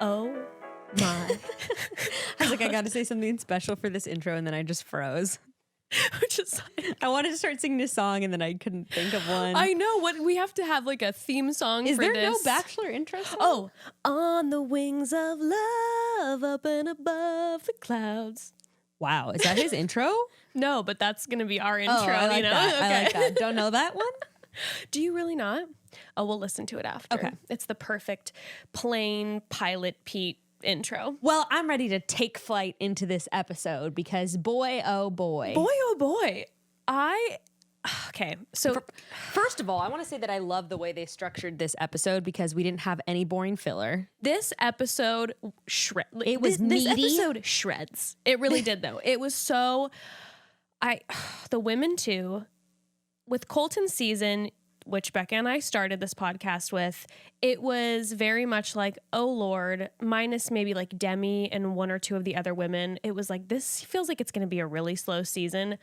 Oh my. I was like, I got to say something special for this intro, and then I just froze. I wanted to start singing a song, and then I couldn't think of one. I know. What we have to have like a theme song Is for there this. no Bachelor intro song? Oh, on the wings of love, up and above the clouds. Wow, is that his intro? No, but that's gonna be our intro. I like you know? that. Okay. I like that. Don't know that one? Do you really not? Oh, we'll listen to it after. Okay. It's the perfect plain pilot Pete intro. Well, I'm ready to take flight into this episode because boy, oh boy. Boy, oh boy. Okay, so First of all, I want to say that I love the way they structured this episode because we didn't have any boring filler. this episode It was this meaty. episode shreds. It really did though. It was so the women too, with Colton's season, which Becca and I started this podcast with, it was very much like, oh Lord, minus maybe like Demi and one or two of the other women. It was like, this feels like it's going to be a really slow season.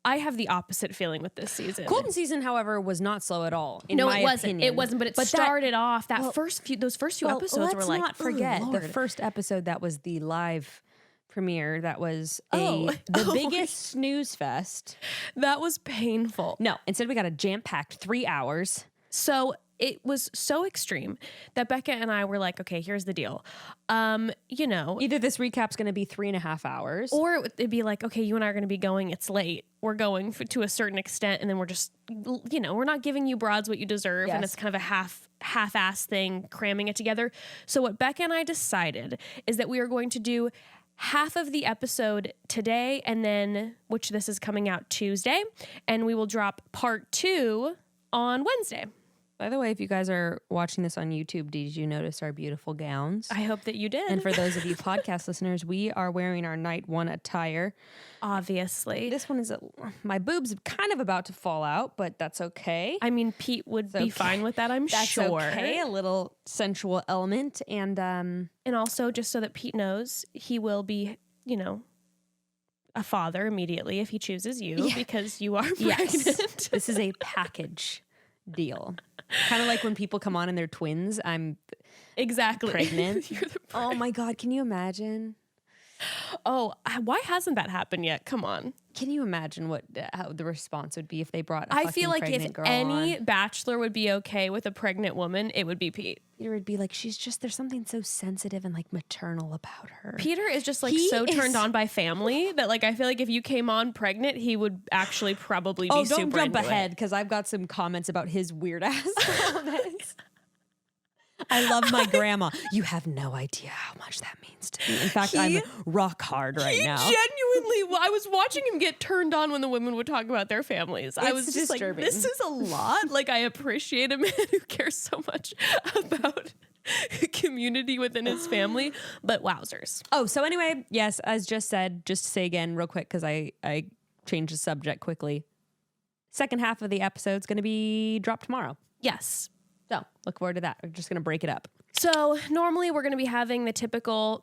I have the opposite feeling with this season. Colton's season, however, was not slow at all. In No, my it wasn't. opinion. It wasn't. But it started off those first few episodes let's were like, not forget oh, the Lord. first episode that was the live premiere. That was Oh. the biggest snooze fest. That was painful. No, instead we got a jam-packed 3 hours. So it was so extreme that Becca and I were like, okay, here's the deal. Either this recap's going to be 3.5 hours, Or it'd be like, okay, you and I are going to be going, it's late. We're going to a certain extent. And then we're just, we're not giving you broads what you deserve. Yes. And it's kind of a half-ass thing, cramming it together. So what Becca and I decided is that we are going to do half of the episode today, and then, which this is coming out Tuesday, and we will drop part 2 on Wednesday. By the way, if you guys are watching this on YouTube, did you notice our beautiful gowns? I hope that you did. And for those of you podcast listeners, we are wearing our night one attire. Obviously. This one is, my boobs are kind of about to fall out, but that's okay. I mean, Pete would be fine with that, I'm That's sure. okay. A little sensual element. And also, just so that Pete knows, he will be, a father immediately if he chooses you because you are pregnant. yes, this is a package deal. Kind of like when people come on and they're twins. I'm exactly pregnant. You're the Oh my God, can you imagine? Oh, why hasn't that happened yet? Come on. Can you imagine how the response would be if they brought a I feel like pregnant if girl any on? bachelor would be okay with a pregnant woman, it would be Pete. Peter would be like, there's something so sensitive and like maternal about her. Peter is just like He so is- turned on by family that like I feel like if you came on pregnant, he would actually probably be super don't jump into ahead it. because I've got some comments about his weird ass comments. I love my grandma. You have no idea how much that means to me. In fact, I'm rock hard right now. Genuinely, I was watching him get turned on when the women would talk about their families. I was just disturbing. like, this is a lot. Like, I appreciate a man who cares so much about community within his family, but wowzers. Oh, so anyway, yes, as just said, just to say again real quick, because I changed the subject quickly. Second half of the episode's going to be dropped tomorrow. Yes. So look forward to that. We're just going to break it up. So normally we're going to be having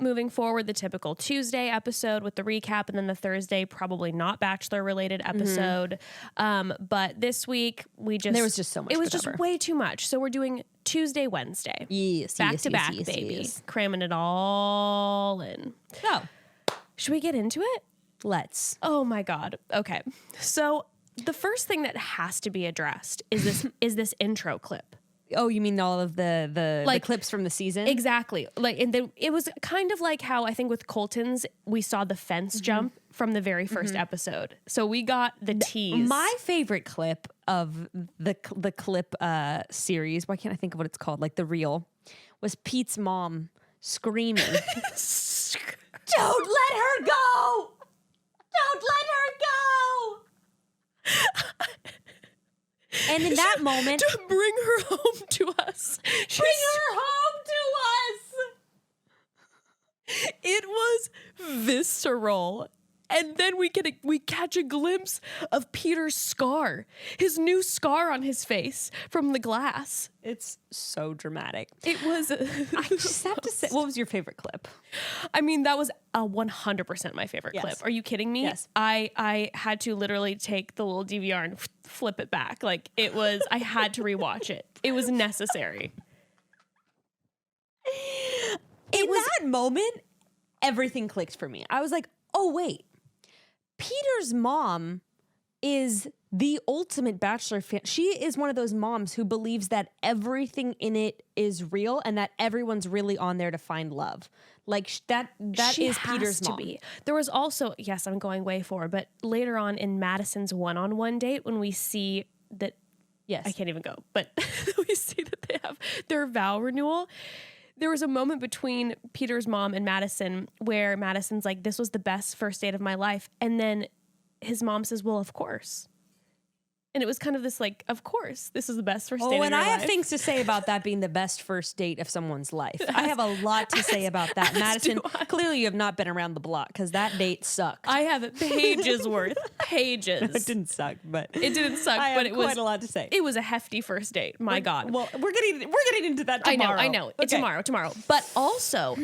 moving forward, the typical Tuesday episode with the recap, and then the Thursday, probably not Bachelor related episode. But this week there was just so much. It was just way too much. So we're doing Tuesday, Wednesday. Yes. Back to back, baby. Yes. Cramming it all in. So Should we get into it? let's. Oh my God. Okay. So the first thing that has to be addressed is this intro clip. Oh, you mean all of the clips from the season? Exactly. And then it was kind of like how I think with Colton's, we saw the fence jump from the very first episode. So we got the tease. My favorite clip of the clip series, why can't I think of what it's called? Like the reel, was Pete's mom screaming, "Don't let her go! Don't let her go!" And in that moment, to bring her home to us. bring her home to us. It was visceral. And then we catch a glimpse of Peter's scar, his new scar on his face from the glass. It's so dramatic. It was. I just have to say, what was your favorite clip? I mean, that was 100% my favorite clip. Are you kidding me? Yes. I had to literally take the little DVR and flip it back. Like it was, I had to rewatch it. It was necessary. It was moment, everything clicked for me. I was like, oh, wait. Peter's mom is the ultimate Bachelor fan. She is one of those moms who believes that everything in it is real and that everyone's really on there to find love. Like that She is has Peter's to mom. be. There was also, yes, I'm going way forward, but later on in Madison's one-on-one date when we see that, Yes. I can't even go, but we see that they have their vow renewal. There was a moment between Peter's mom and Madison where Madison's like, this was the best first date of my life. And then his mom says, well, of course. And it was kind of this like, of course, this is the best first date of your and I life. have things to say about that being the best first date of someone's life. I have a lot to say about that. Madison, clearly you have not been around the block because that date sucked. I have pages worth, pages. It didn't suck, but It didn't suck, I but have it was quite a lot to say. It was a hefty first date. My God. Well, we're getting into that tomorrow. I know. It's Okay. tomorrow. But also,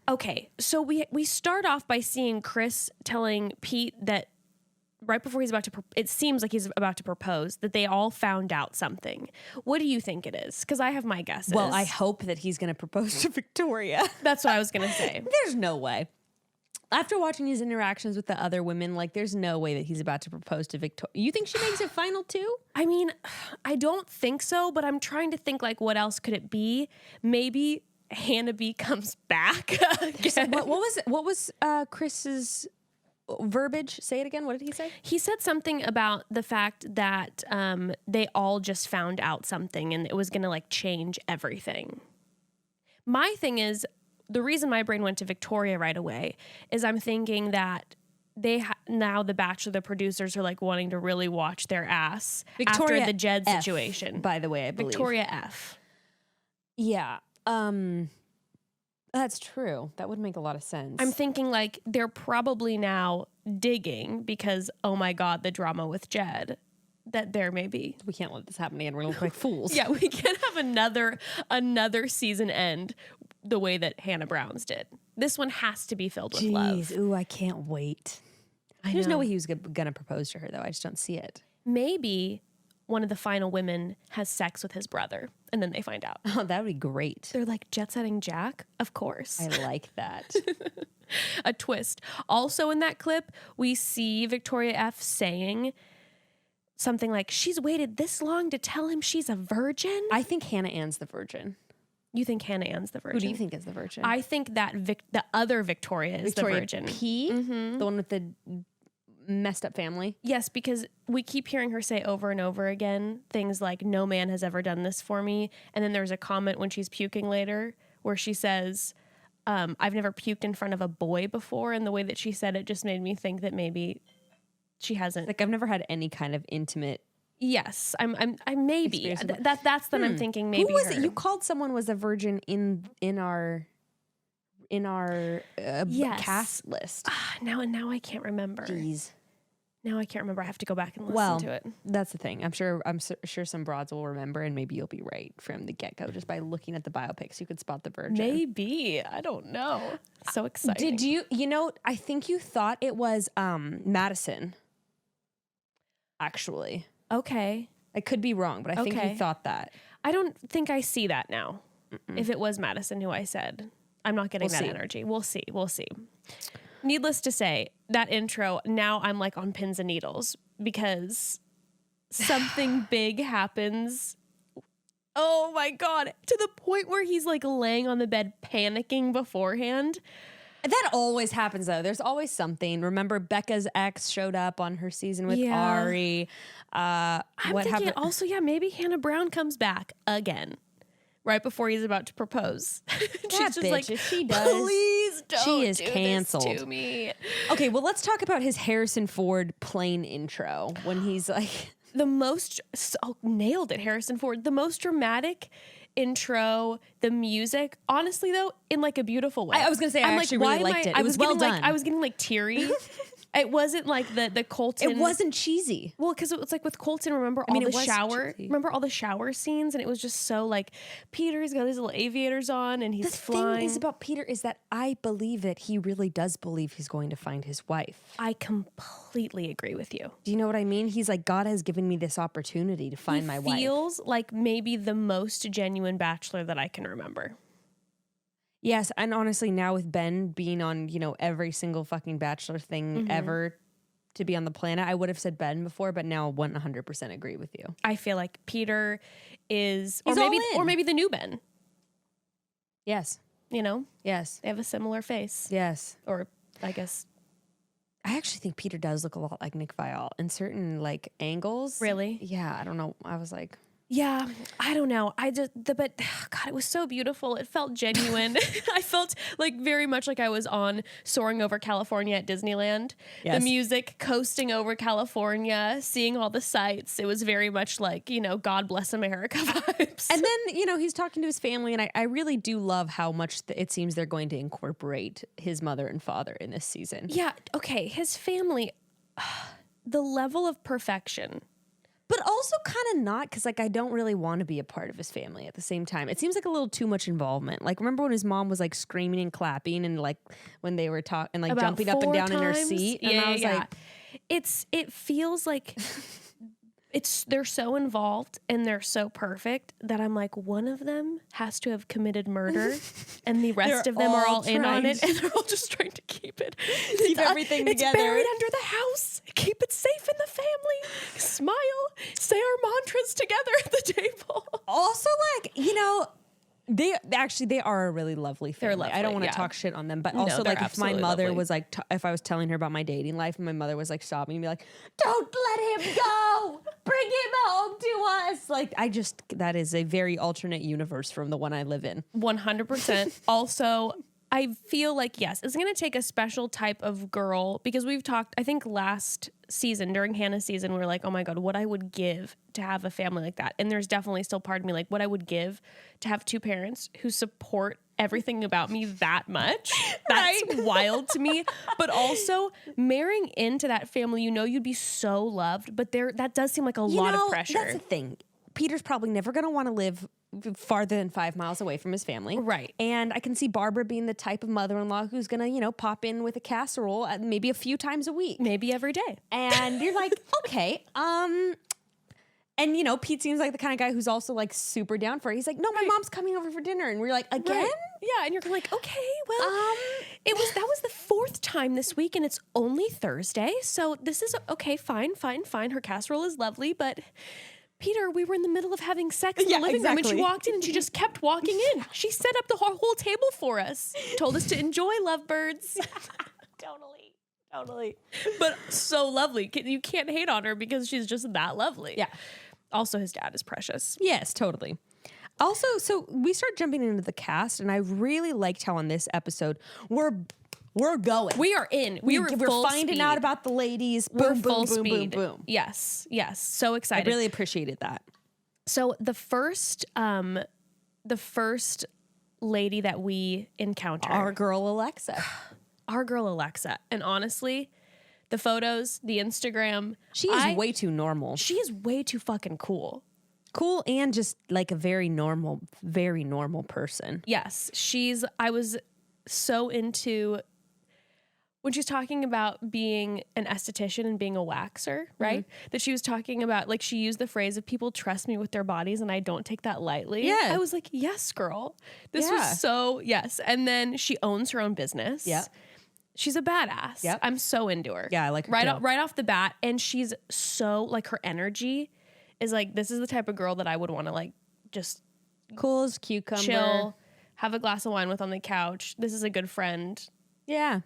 okay, so we start off by seeing Chris telling Pete that right before he's about to, it seems like he's about to propose, that they all found out something. What do you think it is? Because I have my guesses. Well, I hope that he's going to propose to Victoria. That's what I was going to say. There's no way. After watching his interactions with the other women, like there's no way that he's about to propose to Victoria. You think she makes it final two? I mean, I don't think so, but I'm trying to think like what else could it be? Maybe Hannah B comes back. So what was Chris's verbiage? Say it again. What did he say? He said something about the fact that they all just found out something and it was going to like change everything. My thing is, the reason my brain went to Victoria right away is I'm thinking that now the Bachelor, the producers are like wanting to really watch their ass Victoria after the Jed F, situation. by the way, I believe. Victoria F. Yeah. That's true. That would make a lot of sense. I'm thinking like they're probably now digging because, oh my God, the drama with Jed, that there may be. We can't let this happen again. We're going to look like fools. Yeah, we can't have another season end the way that Hannah Brown's did. This one has to be filled with love. Ooh, I can't wait. There's know. no way he was going to propose to her, though. I just don't see it. Maybe one of the final women has sex with his brother, and then they find out. Oh, that would be great. They're like, jet setting Jack? Of course. I like that. A twist. Also in that clip, we see Victoria F saying something like, she's waited this long to tell him she's a virgin? I think Hannah Ann's the virgin. You think Hannah Ann's the virgin? Who do you think is the virgin? I think that the other Victoria is Victoria the virgin. P? The one with the messed up family? Yes, because we keep hearing her say over and over again things like, no man has ever done this for me. And then there's a comment when she's puking later where she says, I've never puked in front of a boy before. And the way that she said it just made me think that maybe she hasn't. Like, I've never had any kind of intimate. Yes, I'm maybe. That's that I'm thinking maybe. Who was her. it? You called someone was a virgin in our Yes. cast list. Now I can't remember. Jeez. Now I can't remember. I have to go back and listen to it. That's the thing. I'm sure some broads will remember, and maybe you'll be right from the get go just by looking at the biopics. You could spot the virgin. Maybe. I don't know. So exciting. Did you? You know, I think you thought it was Madison. Actually, Okay. I could be wrong, but I think Okay. you thought that. I don't think I see that now. If it was Madison who I said, I'm not getting We'll that see. energy. We'll see. Needless to say, that intro, now I'm like on pins and needles because something big happens. Oh my God. To the point where he's like laying on the bed panicking beforehand. That always happens, though. There's always something. Remember, Becca's ex showed up on her season with Yeah. Ari. I'm thinking happened? also, maybe Hannah Brown comes back again right before he's about to propose. She's just bitch, like, if she does, please don't she is do canceled. this to me. Okay, well, let's talk about his Harrison Ford plane intro when he's like... Nailed it, Harrison Ford. The most dramatic intro, the music, honestly though, in like a beautiful way. I was gonna say, I actually really liked it. It was well done. I was getting like teary. It wasn't like the Colton. It wasn't cheesy. Well, because it was like with Colton, remember mean, all it the was shower? cheesy. Remember all the shower scenes? And it was just so like, Peter's got his little aviators on and he's The flying. thing is about Peter is that I believe that he really does believe he's going to find his wife. I completely agree with you. Do you know what I mean? He's like, God has given me this opportunity to find my wife. Feels like maybe the most genuine Bachelor that I can remember. Yes, and honestly, now with Ben being on, every single fucking Bachelor thing ever to be on the planet, I would have said Ben before, but now 100% agree with you. I feel like Peter is, He's or maybe the new Ben. Yes. Yes. They have a similar face. Yes. Or I guess. I actually think Peter does look a lot like Nick Viall in certain like angles. Really? Yeah, I don't know. I was like, yeah, I don't know. But God, it was so beautiful. It felt genuine. I felt like very much like I was on Soaring Over California at Disneyland. Yes. The music coasting over California, seeing all the sights. It was very much like, God bless America vibes. And then, he's talking to his family, and I really do love how much it seems they're going to incorporate his mother and father in this season. Yeah, okay, his family, the level of perfection. But also kind of not, because like I don't really want to be a part of his family at the same time. It seems like a little too much involvement. Like, remember when his mom was like screaming and clapping and like when they were talking and like About jumping up and down in her times? seat? And Yeah, I was like, it feels like they're so involved and they're so perfect that I'm like, one of them has to have committed murder and the rest of them are all in on it, and they're all just trying to keep everything together. It's buried under the house. Keep it safe in the family. Smile. Say our mantras together at the table. also like, they are a really lovely family. They're lovely, I don't want to yeah. talk shit on them, but No, also they're like if my absolutely mother lovely. was like, if I was telling her about my dating life and my mother was like sobbing and be like, don't let him go, bring him home to us. Like that is a very alternate universe from the one I live in. 100%. Also, I feel like, yes, it's going to take a special type of girl, because we've talked, I think last season, during Hannah's season, we were like, oh my God, what I would give to have a family like that. And there's definitely still part of me like what I would give to have two parents who support everything about me that much. That's wild to me. But also marrying into that family, you'd be so loved, but that does seem like a lot of pressure. That's the thing. Peter's probably never going to want to live farther than 5 miles away from his family. Right. And I can see Barbara being the type of mother-in-law who's going to, pop in with a casserole maybe a few times a week. Maybe every day. And you're like, okay. And, Pete seems like the kind of guy who's also like super down for it. He's like, no, my mom's coming over for dinner. And we're like, again? Right. Yeah. And you're like, okay, well, that was the 4th time this week and it's only Thursday. So this is okay. Fine. Her casserole is lovely, but Peter, we were in the middle of having sex in the living room and she walked in and she just kept walking in. She set up the whole table for us, told us to enjoy lovebirds. Totally. But so lovely. You can't hate on her because she's just that lovely. Yeah. Also, his dad is precious. Yes, totally. Also, so we start jumping into the cast, and I really liked how on this episode we're going. We are in. We're finding speed. out about the ladies. We're Boom, full boom, boom, speed. boom, boom. Yes. So excited. I really appreciated that. So the first lady that we encounter, Our girl Alexa. And honestly, the photos, the Instagram, She is way too normal. She is way too fucking cool. Cool and just like a very normal person. Yes, I was so into when she's talking about being an esthetician and being a waxer, right? That she was talking about, like, she used the phrase of people trust me with their bodies and I don't take that lightly. Yeah. I was like, yes, girl. This was so, yes. And then she owns her own business. Yeah. She's a badass. Yep. I'm so into her. Yeah, I like her right off the bat. And she's so, like, her energy is like, this is the type of girl that I would want to, like, just Cool as cucumber. chill, have a glass of wine with on the couch. This is a good friend. Yeah.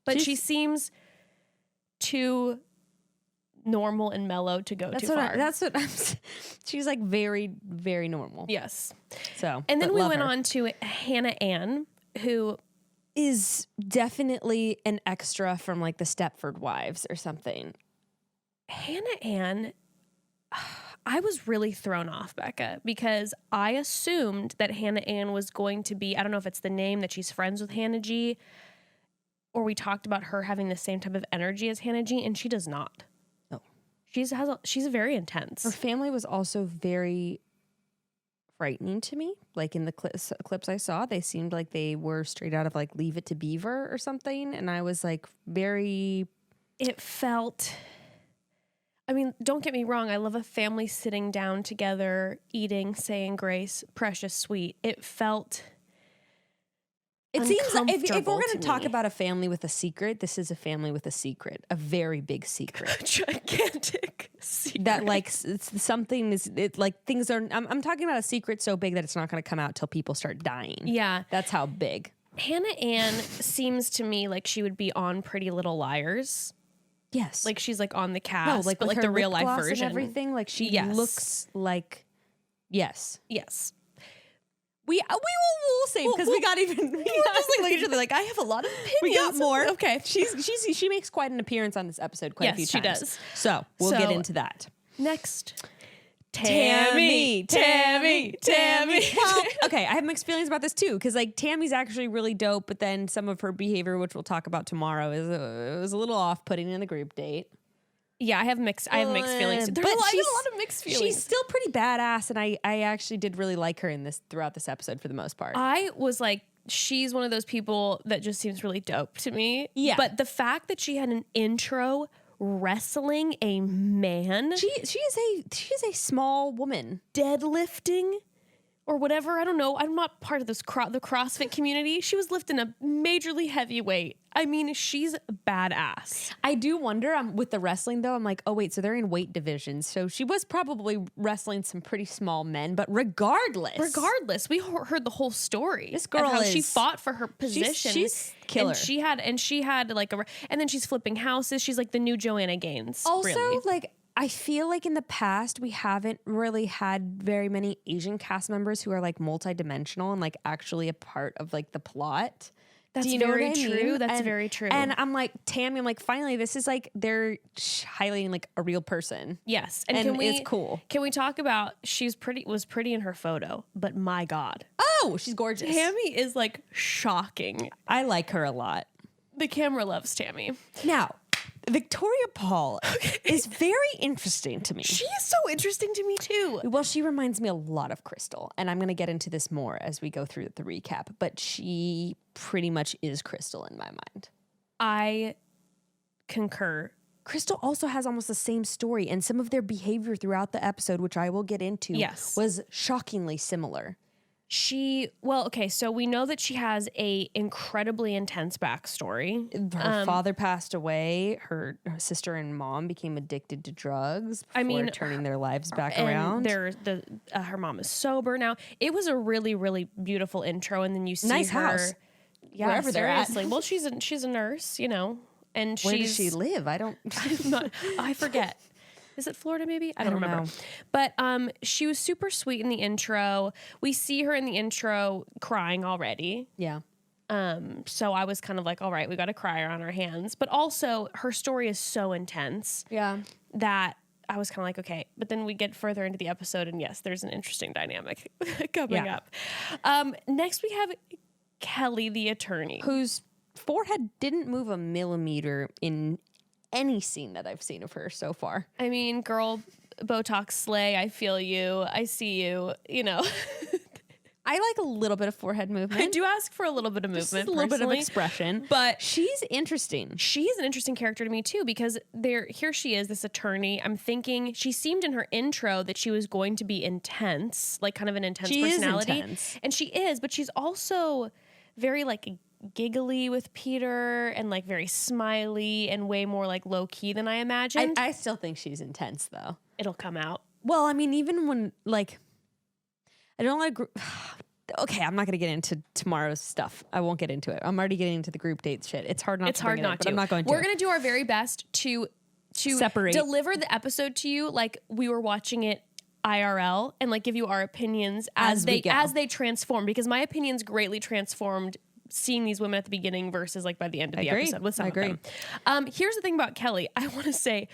But she seems too normal and mellow to go too far. She's like very, very normal. Yes. So, And then but we love went her. on to Hannah Ann, who is definitely an extra from like the Stepford Wives or something. Hannah Ann, I was really thrown off, Becca, because I assumed that Hannah Ann was going to be, I don't know if it's the name, that she's friends with Hannah G, or we talked about her having the same type of energy as Hannah G, and she does not. No. She's very intense. Her family was also very frightening to me. Like in the clips I saw, they seemed like they were straight out of like Leave It to Beaver or something. And I was like it felt, I mean, don't get me wrong. I love a family sitting down together, eating, saying grace, precious, sweet. It felt It seems like if we're uncomfortable going to talk me. about a family with a secret, this is a family with a secret, a very big secret. Gigantic secret. That like it's something is it like things are. I'm talking about a secret so big that it's not going to come out till people start dying. Yeah. That's how big. Hannah Ann seems to me like she would be on Pretty Little Liars. Yes, Like she's like on the no, cast, like but with like her the real lip life gloss version. and everything. Like she Yes. looks like yes. Yes. We'll save because we got even. We We're just like looking at each other like, I have a lot of opinions. We got more. Okay. She makes quite an appearance on this episode quite a few Yes, times. she does. So we'll get into that. Next. Tammy. Well, Okay, I have mixed feelings about this too because like Tammy's actually really dope, but then some of her behavior, which we'll talk about tomorrow, was a little off-putting in the group date. yeah, I have mixed feelings. I have a lot of mixed feelings. She's still pretty badass, and I actually did really like her throughout this episode for the most part. I was like, she's one of those people that just seems really dope to me. Yeah. But the fact that she had an intro wrestling a man, She is a small woman. deadlifting or whatever, I don't know. I'm not part of this the CrossFit community. She was lifting a majorly heavy weight. I mean, she's badass. I do wonder with the wrestling though. I'm like, oh wait, so they're in weight divisions. So she was probably wrestling some pretty small men, but regardless, We heard the whole story. This girl of how she is- fought for her position. she's killer. And she had like and then she's flipping houses. She's like the new Joanna Gaines. Also, really. like, I feel like in the past, we haven't really had very many Asian cast members who are like multidimensional and like actually a part of like the plot. That's Do you know very what I true. mean? That's very true. And I'm like, Tammy, I'm like, finally, this is like, they're highlighting like a real person. Yes, And can we, it's cool. Can we talk about was pretty in her photo, but my God, Oh, she's gorgeous. Tammy is like shocking. I like her a lot. The camera loves Tammy. Now, Victoria Paul is very interesting to me. She is so interesting to me too. Well, she reminds me a lot of Crystal, and I'm going to get into this more as we go through the recap, but she pretty much is Crystal in my mind. I concur. Crystal also has almost the same story, and some of their behavior throughout the episode, which I will get into, Yes. was shockingly similar. Okay, so we know that she has a incredibly intense backstory. Her father passed away. Her sister and mom became addicted to drugs before turning their lives back around. Her mom is sober now. It was a really, really beautiful intro, and then you see Nice her, house. yeah, Wherever they're at. seriously. Well, she's a nurse, you know, and Where does she live? I don't. I forget. Is it Florida maybe? I don't remember. know. But she was super sweet in the intro. We see her in the intro crying already. Yeah. So I was kind of like, all right, we got a crier on our hands. But also her story is so intense Yeah. that I was kind of like, okay. But then we get further into the episode, and yes, there's an interesting dynamic coming Yeah. up. Next we have Kelly, the attorney. Whose forehead didn't move a millimeter in any scene that I've seen of her so far. I mean, girl, Botox slay, I feel you. I see you, you know. I like a little bit of forehead movement. I do ask for a little bit of Just movement, a little bit of personally. expression. But She's interesting. she's an interesting character to me too, because here she is, this attorney. I'm thinking she seemed in her intro that she was going to be intense, like kind of an intense She is personality. intense. And she is, but she's also very like giggly with Peter and like very smiley and way more like low key than I imagined. I still think she's intense though. It'll come out. Well, I mean, even when like, I don't like. Okay, I'm not going to get into tomorrow's stuff. I won't get into it. I'm already getting into the group date shit. It's hard not. It's to hard bring it not up, but to. I'm not going to. We're going to do our very best to Separate. deliver the episode to you like we were watching it IRL and like give you our opinions As we go. as they transform, because my opinions greatly transformed seeing these women at the beginning versus like by the end of the Agreed. episode with some I of them. Here's the thing about Kelly. I want to say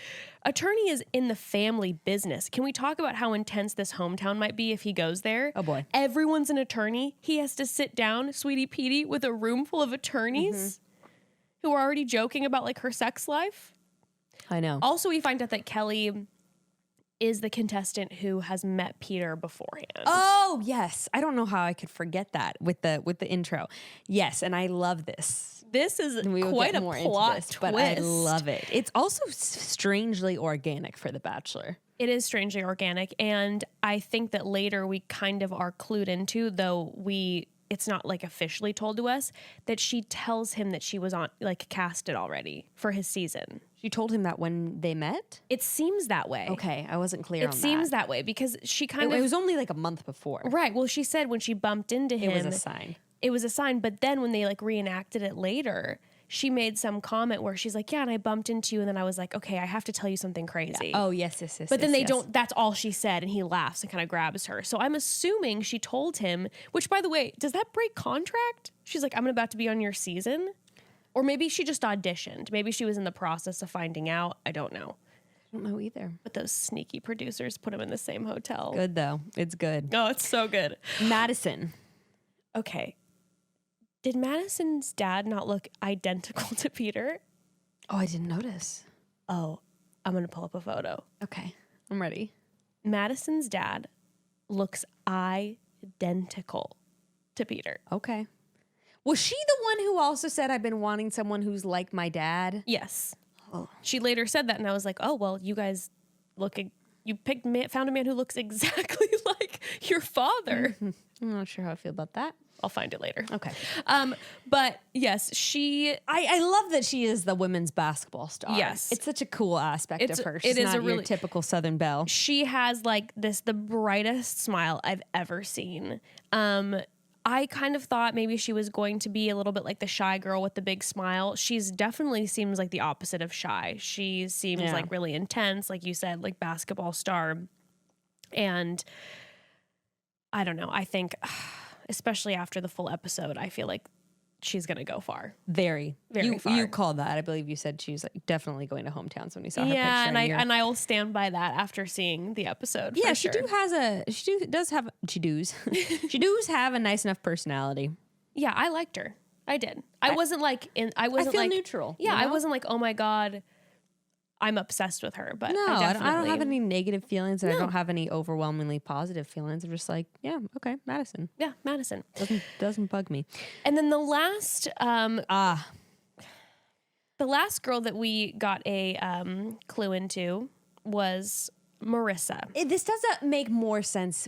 attorney is in the family business. Can we talk about how intense this hometown might be if he goes there? Oh, boy. Everyone's an attorney. He has to sit down, sweetie Petey, with a room full of attorneys who are already joking about like her sex life. I know. Also, we find out that Kelly is the contestant who has met Peter beforehand. Oh yes, I don't know how I could forget that with the intro. Yes, and I love this. This is And we will quite get a more plot into this, twist. but I love it. It's also strangely organic for The Bachelor. It is strangely organic, and I think that later we kind of are clued into, though we it's not like officially told to us, that she tells him that she was on like casted already for his season. She told him that when they met? It seems that way. Okay, I wasn't clear on that. It seems that way because she kind of... It was only like a month before. Right. Well, she said when she bumped into him... It was a sign. It was a sign, but then when they like reenacted it later, she made some comment where she's like, yeah, and I bumped into you, and then I was like, okay, I have to tell you something crazy. Yeah. Oh, yes. But then they don't, that's all she said, and he laughs and kind of grabs her. So I'm assuming she told him, which by the way, does that break contract? She's like, I'm about to be on your season? Or maybe she just auditioned. Maybe she was in the process of finding out. I don't know. I don't know either. But those sneaky producers put them in the same hotel. Good, though. It's good. Oh, it's so good. Madison. Okay. Did Madison's dad not look identical to Peter? Oh, I didn't notice. Oh, I'm going to pull up a photo. Okay, I'm ready. Madison's dad looks identical to Peter. Okay. Was she the one who also said, I've been wanting someone who's like my dad? Yes. Oh. She later said that, and I was like, oh, well, you guys found a man who looks exactly like your father. I'm not sure how I feel about that. I'll find it later. Okay. But yes, I love that she is the women's basketball star. Yes. It's such a cool aspect of her. She's it is not a really your typical Southern belle. She has like the brightest smile I've ever seen. I kind of thought maybe she was going to be a little bit like the shy girl with the big smile. She's definitely seems like the opposite of shy. She seems like really intense, like you said, like basketball star. And I don't know. I think, especially after the full episode, I feel like she's going to go far. Very far. You called that. I believe you said she's like definitely going to hometowns when you saw her picture. Yeah, and I will stand by that after seeing the episode. Yeah, she does have a nice enough personality. Yeah, I liked her. I did. I feel neutral. Yeah, you know? I wasn't like, oh my God, I'm obsessed with her. But no, I don't have any negative feelings, and No. I don't have any overwhelmingly positive feelings. I'm just like, yeah, okay, Madison. Yeah, Madison. Doesn't bug me. And then the last girl that we got a clue into was Marisa. This doesn't make more sense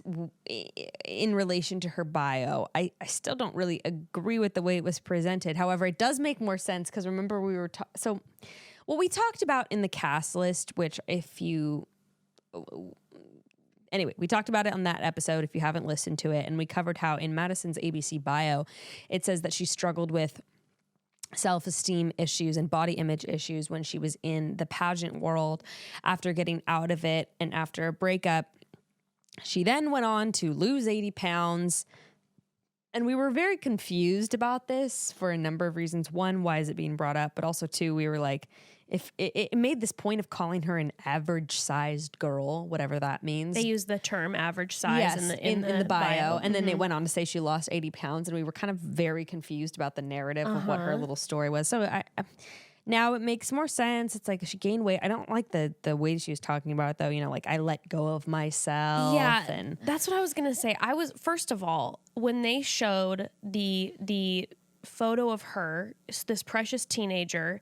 in relation to her bio. I still don't really agree with the way it was presented. However, it does make more sense because remember what we talked about in the cast list, which we talked about it on that episode if you haven't listened to it, and we covered how in Madison's ABC bio, it says that she struggled with self-esteem issues and body image issues when she was in the pageant world. After getting out of it and after a breakup, she then went on to lose 80 pounds. And we were very confused about this for a number of reasons. One, why is it being brought up? But also, two, we were like, if it made this point of calling her an average-sized girl, whatever that means. They use the term average size in the bio. And then they went on to say she lost 80 pounds. And we were kind of very confused about the narrative of what her little story was. So now it makes more sense. It's like she gained weight. I don't like the way she was talking about it, though. You know, like I let go of myself. Yeah, and that's what I was gonna say. First of all, when they showed the photo of her, this precious teenager,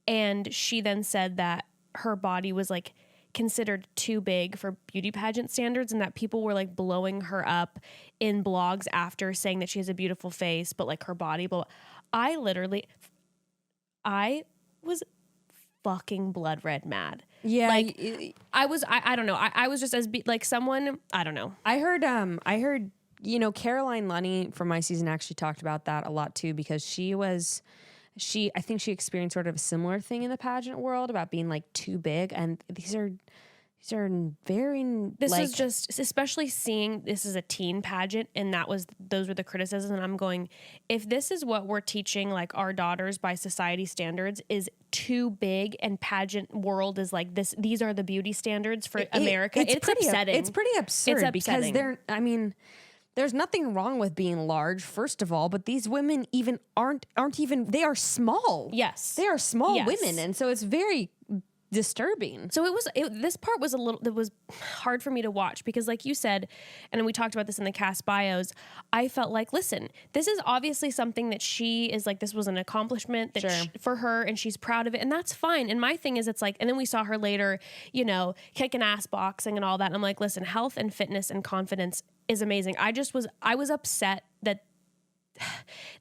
and she then said that her body was like considered too big for beauty pageant standards and that people were like blowing her up in blogs after saying that she has a beautiful face, but like her body. I was fucking blood red mad. Yeah. Like I don't know. I was just like someone, I don't know. I heard, you know, Caroline Lunny from my season actually talked about that a lot too, because I think she experienced sort of a similar thing in the pageant world about being like too big. And these are very, this is just, especially seeing this is a teen pageant and those were the criticisms. And I'm going, if this is what we're teaching like our daughters by society standards is too big and pageant world is like this, these are the beauty standards for America. It's upsetting. It's pretty absurd because there's nothing wrong with being large, first of all, but these women even aren't even, they are small. Yes. They are small women. And so it's very disturbing. So this part was that was hard for me to watch because like you said, and we talked about this in the cast bios, I felt like, listen, this is obviously something that she is like, this was an accomplishment that for her and she's proud of it. And that's fine. And my thing is it's like, and then we saw her later, you know, kicking ass boxing and all that. And I'm like, listen, health and fitness and confidence is amazing. I was upset that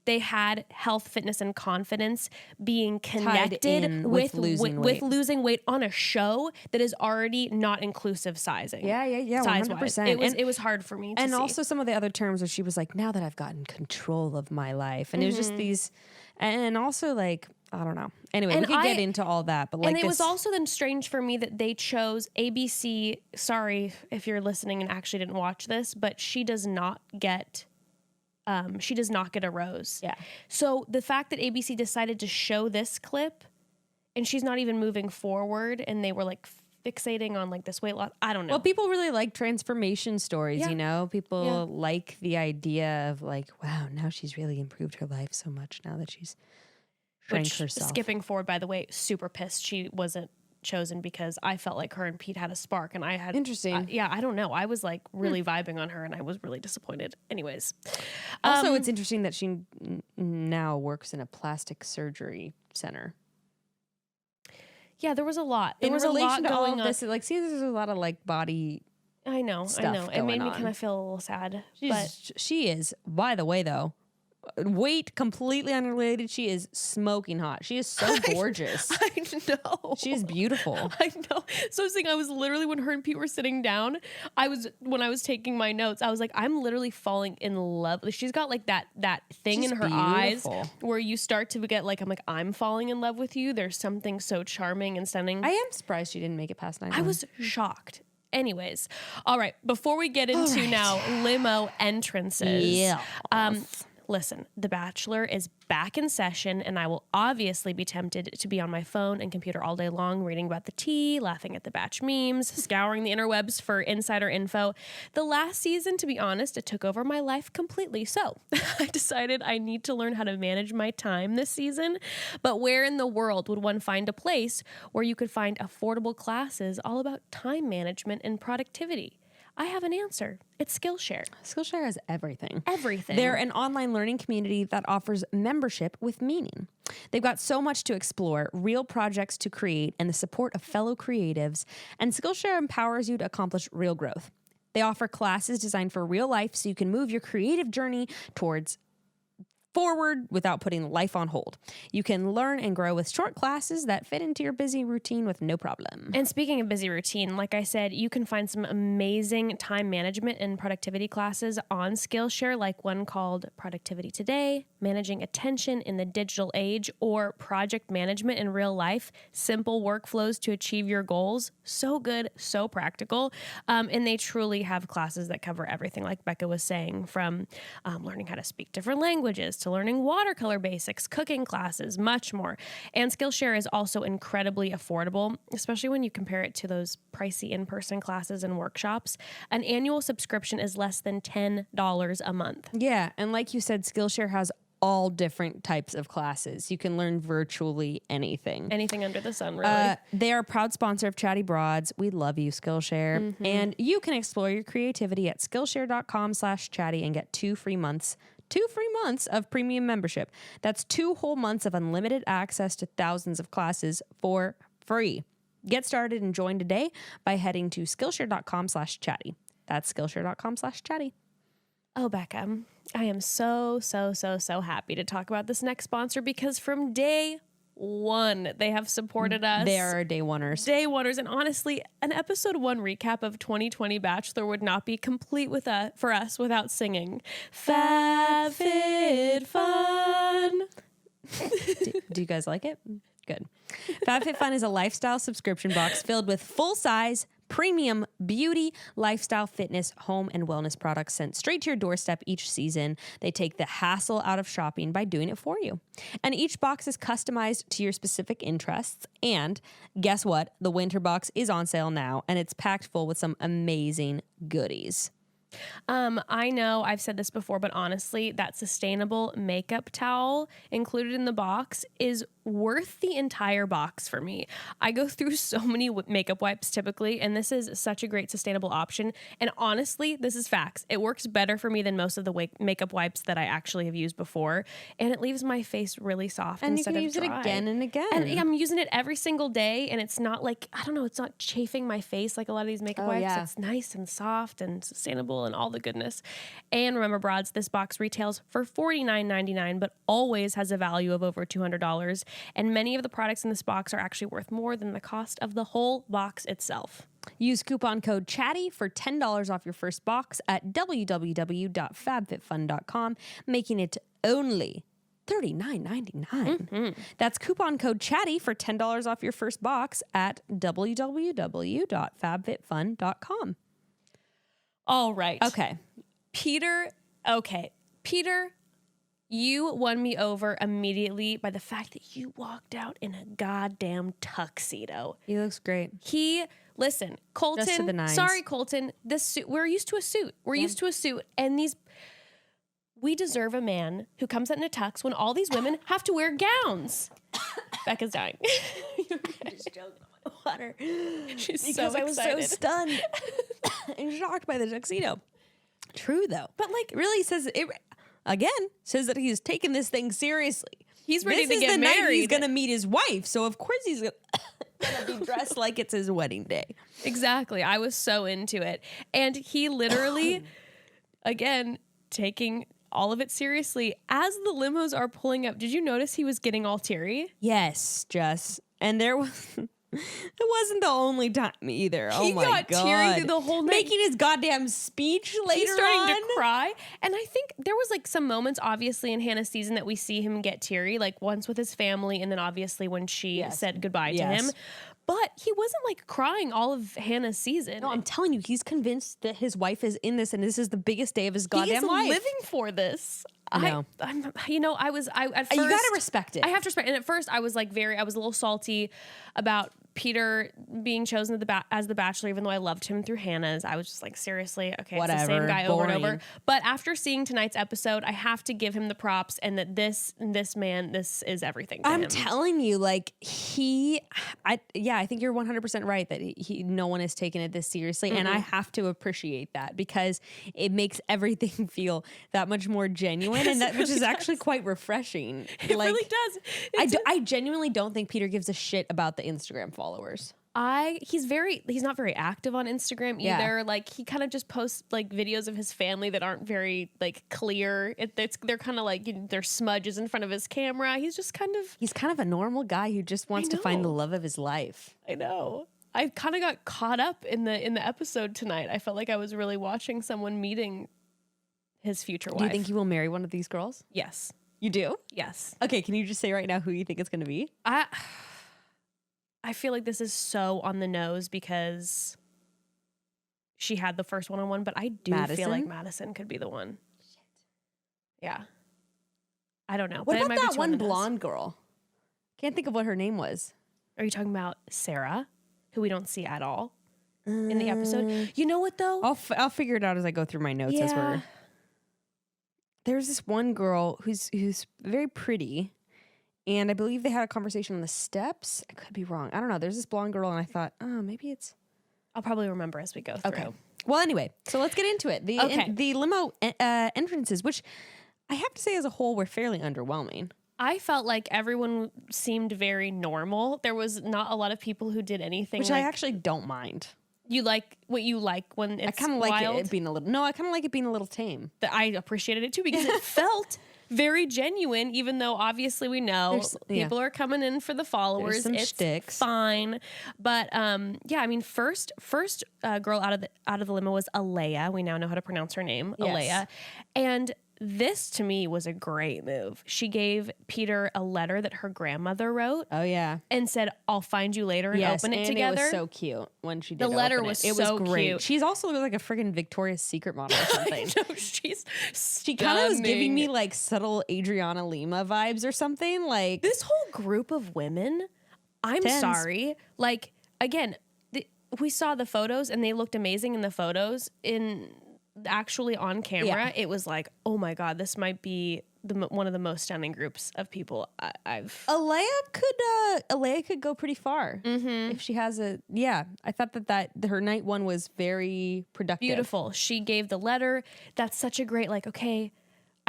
they had health, fitness, and confidence being connected with losing weight on a show that is already not inclusive sizing. Yeah, 100%. It was hard for me to see. And also some of the other terms where she was like, now that I've gotten control of my life. And it was just these, and also like, I don't know. Anyway, we could get into all that, but like, and it was also then strange for me that they chose ABC. Sorry if you're listening and actually didn't watch this, but she does not get a rose. Yeah. So the fact that ABC decided to show this clip, and she's not even moving forward, and they were like fixating on like this weight loss. I don't know. Well, people really like transformation stories, you know? People like the idea of like, wow, now she's really improved her life so much now that she's shrank herself. Skipping forward, by the way, super pissed she wasn't chosen because I felt like her and Pete had a spark, and I had interesting. I don't know. I was like really vibing on her, and I was really disappointed. Anyways, also it's interesting that she now works in a plastic surgery center. Yeah, there was a lot. There in was relation a lot to all going of this, like, see, there's a lot of like body. I know. It made me kind of feel a little sad. She is. By the way, though, weight completely unrelated. She is smoking hot. She is so gorgeous. I know. She is beautiful. I know. So I was thinking, I was literally, when her and Pete were sitting down, when I was taking my notes, I was like, I'm literally falling in love. She's got like that thing in her eyes where you start to get like, I'm falling in love with you. There's something so charming and stunning. I am surprised she didn't make it past 9. I was shocked. Anyways, all right. Before we get into now limo entrances, listen, The Bachelor is back in session, and I will obviously be tempted to be on my phone and computer all day long, reading about the tea, laughing at the batch memes, scouring the interwebs for insider info. The last season, to be honest, it took over my life completely. So I decided I need to learn how to manage my time this season. But where in the world would one find a place where you could find affordable classes all about time management and productivity? I have an answer. It's Skillshare. Skillshare has everything. Everything. They're an online learning community that offers membership with meaning. They've got so much to explore, real projects to create, and the support of fellow creatives. And Skillshare empowers you to accomplish real growth. They offer classes designed for real life so you can move your creative journey towards forward without putting life on hold. You can learn and grow with short classes that fit into your busy routine with no problem. And speaking of busy routine, like I said, you can find some amazing time management and productivity classes on Skillshare, like one called Productivity Today, Managing Attention in the Digital Age, or Project Management in Real Life, Simple Workflows to Achieve Your Goals. So good, so practical. And they truly have classes that cover everything, like Becca was saying, from learning how to speak different languages to learning watercolor basics, cooking classes, much more. And Skillshare is also incredibly affordable, especially when you compare it to those pricey in-person classes and workshops. An annual subscription is less than $10 a month. Yeah, and like you said, Skillshare has all different types of classes. You can learn virtually anything. Anything under the sun, really. They are a proud sponsor of Chatty Broads. We love you, Skillshare. Mm-hmm. And you can explore your creativity at Skillshare.com/chatty and get 2 free months. 2 free months of premium membership. That's 2 whole months of unlimited access to thousands of classes for free. Get started and join today by heading to Skillshare.com/chatty. That's Skillshare.com/chatty. Oh, Becca, I am so happy to talk about this next sponsor, because from day one, they have supported us. They are day oneers. Day oneers. And honestly, an episode 1 recap of 2020 Bachelor would not be complete for us without singing FabFitFun. Do you guys like it? Good. FabFitFun is a lifestyle subscription box filled with full-size, premium beauty, lifestyle, fitness, home, and wellness products sent straight to your doorstep each season. They take the hassle out of shopping by doing it for you. And each box is customized to your specific interests. And guess what? The winter box is on sale now, and it's packed full with some amazing goodies. I know I've said this before, but honestly, that sustainable makeup towel included in the box is worth the entire box for me. I go through so many makeup wipes typically, and this is such a great sustainable option. And honestly, this is facts. It works better for me than most of the makeup wipes that I actually have used before, and it leaves my face really soft And you instead can of use dry. it again and again. And I'm using it every single day, and it's not like, I don't know, it's not chafing my face like a lot of these makeup wipes. Yeah. It's nice and soft and sustainable and all the goodness. And remember, broads, this box retails for $49.99, but always has a value of over $200. And many of the products in this box are actually worth more than the cost of the whole box itself. Use coupon code CHATTY for $10 off your first box at www.fabfitfun.com, making it only $39.99. That's coupon code CHATTY for $10 off your first box at www.fabfitfun.com. All right. Okay. Peter, you won me over immediately by the fact that you walked out in a goddamn tuxedo. He looks great. Listen, Colton. Just to the nines. Sorry, Colton. This suit, we're used to a suit. And we deserve a man who comes out in a tux when all these women have to wear gowns. Becca's dying. Just joking on my water. She's Because so I was excited. so stunned and shocked by the tuxedo. True though. But like, It really says says that he's taking this thing seriously. he's ready This to is get the married. night he's gonna meet his wife, so of course he's gonna be dressed like it's his wedding day. Exactly. I was so into it. And he literally, again, taking all of it seriously. As the limos are pulling up, did you notice he was getting all teary? Yes, Jess. And there was it wasn't the only time either. He oh my got god. teary through the whole night. Making his goddamn speech later He's starting on. to cry. And I think there was like some moments, obviously, in Hannah's season that we see him get teary, like once with his family, and then obviously when she said goodbye to him. But he wasn't like crying all of Hannah's season. No, I'm telling you, he's convinced that his wife is in this, and this is the biggest day of his goddamn life. He's living for this. No. At first, You gotta respect it. I have to respect. And at first, I was a little salty about Peter being chosen as the Bachelor, even though I loved him through Hannah's. I was just like, seriously, okay, it's the same guy over and over. But after seeing tonight's episode, I have to give him the props, and that this man, this is everything to him. I'm telling you, like I think you're 100% right that no one is taking it this seriously, and I have to appreciate that because it makes everything feel that much more genuine, and which is actually quite refreshing. It really does. I genuinely don't think Peter gives a shit about the Instagram followers. He's not very active on Instagram either. Yeah. Like he kind of just posts like videos of his family that aren't very like clear. They're kind of like there's smudges in front of his camera. He's kind of a normal guy who just wants to find the love of his life. I know. I kind of got caught up in the episode tonight. I felt like I was really watching someone meeting his future wife. Do you think he will marry one of these girls? Yes. You do? Yes. Okay, can you just say right now who you think it's going to be? I feel like this is so on the nose because she had the first one-on-one, but I do feel like Madison could be the one. Shit. Yeah. I don't know. What but about that one blonde girl? Can't think of what her name was. Are you talking about Sarah, who we don't see at all in the episode? You know what, though? I'll figure it out as I go through my notes. There's this one girl who's very pretty. And I believe they had a conversation on the steps. I could be wrong. I don't know. There's this blonde girl, and I thought, maybe it's... I'll probably remember as we go through. Okay. Well, anyway, so let's get into it. The limo entrances, which I have to say as a whole were fairly underwhelming. I felt like everyone seemed very normal. There was not a lot of people who did anything. Which I actually don't mind. You like what you like when it's I kind of like it being a little... No, I kind of like it being a little tame. I appreciated it too because it felt... very genuine, even though obviously we know people are coming in for the followers. There's some shticks. Fine, but I mean, first girl out of the limo was Alea. We now know how to pronounce her name, Alea, and this to me was a great move. She gave Peter a letter that her grandmother wrote. Oh yeah, and said, "I'll find you later and open it together." It was so cute when she did. The letter was so great. cute. She's also like a freaking Victoria's Secret model or something. No, she kind of was giving me like subtle Adriana Lima vibes or something. Like this whole group of women. I'm sorry. Like again, we saw the photos and they looked amazing in the photos. Actually on camera, it was like, oh my God, this might be one of the most stunning groups of people I've. Alea could go pretty far Mm-hmm. if she has a. Yeah, I thought that her night one was very productive. Beautiful. She gave the letter. That's such a great, like, okay,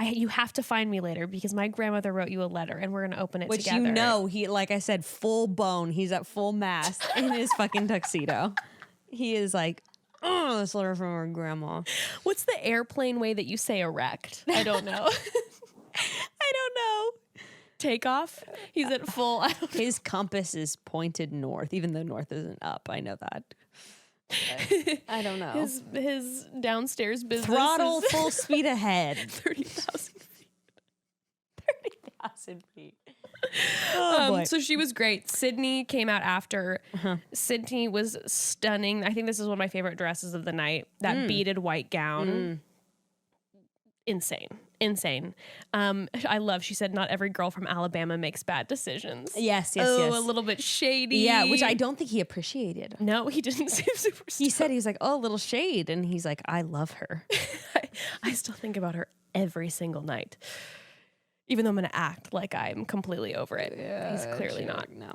you have to find me later because my grandmother wrote you a letter and we're going to open it Which together. you know, he, like I said, full bone. He's at full mast in his fucking tuxedo. He is like, oh, this letter from our grandma. What's the airplane way that you say erect? I don't know. I don't know. Takeoff? He's at full. His compass is pointed north, even though north isn't up. I know that. I don't know. His downstairs business Throttle is full speed ahead. 30,000 feet. 30,000 feet. Oh, boy. So she was great. Sydney came out after. Sydney was stunning. I think this is one of my favorite dresses of the night. That beaded white gown. Insane. I love, she said, not every girl from Alabama makes bad decisions. Yes. A little bit shady. Yeah, which I don't think he appreciated. No, he didn't seem super He said, he was like, oh, a little shade. And he's like, I love her. I still think about her every single night. Even though I'm going to act like I'm completely over it. Yeah, He's clearly not. No.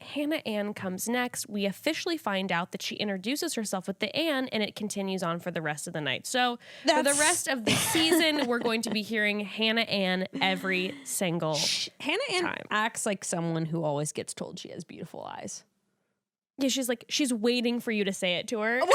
Hannah Ann comes next. We officially find out that she introduces herself with the Ann, and it continues on for the rest of the night. So for the rest of the season, we're going to be hearing Hannah Ann every single Hannah Ann time. acts like someone who always gets told she has beautiful eyes. Yeah, she's waiting for you to say it to her. 100%.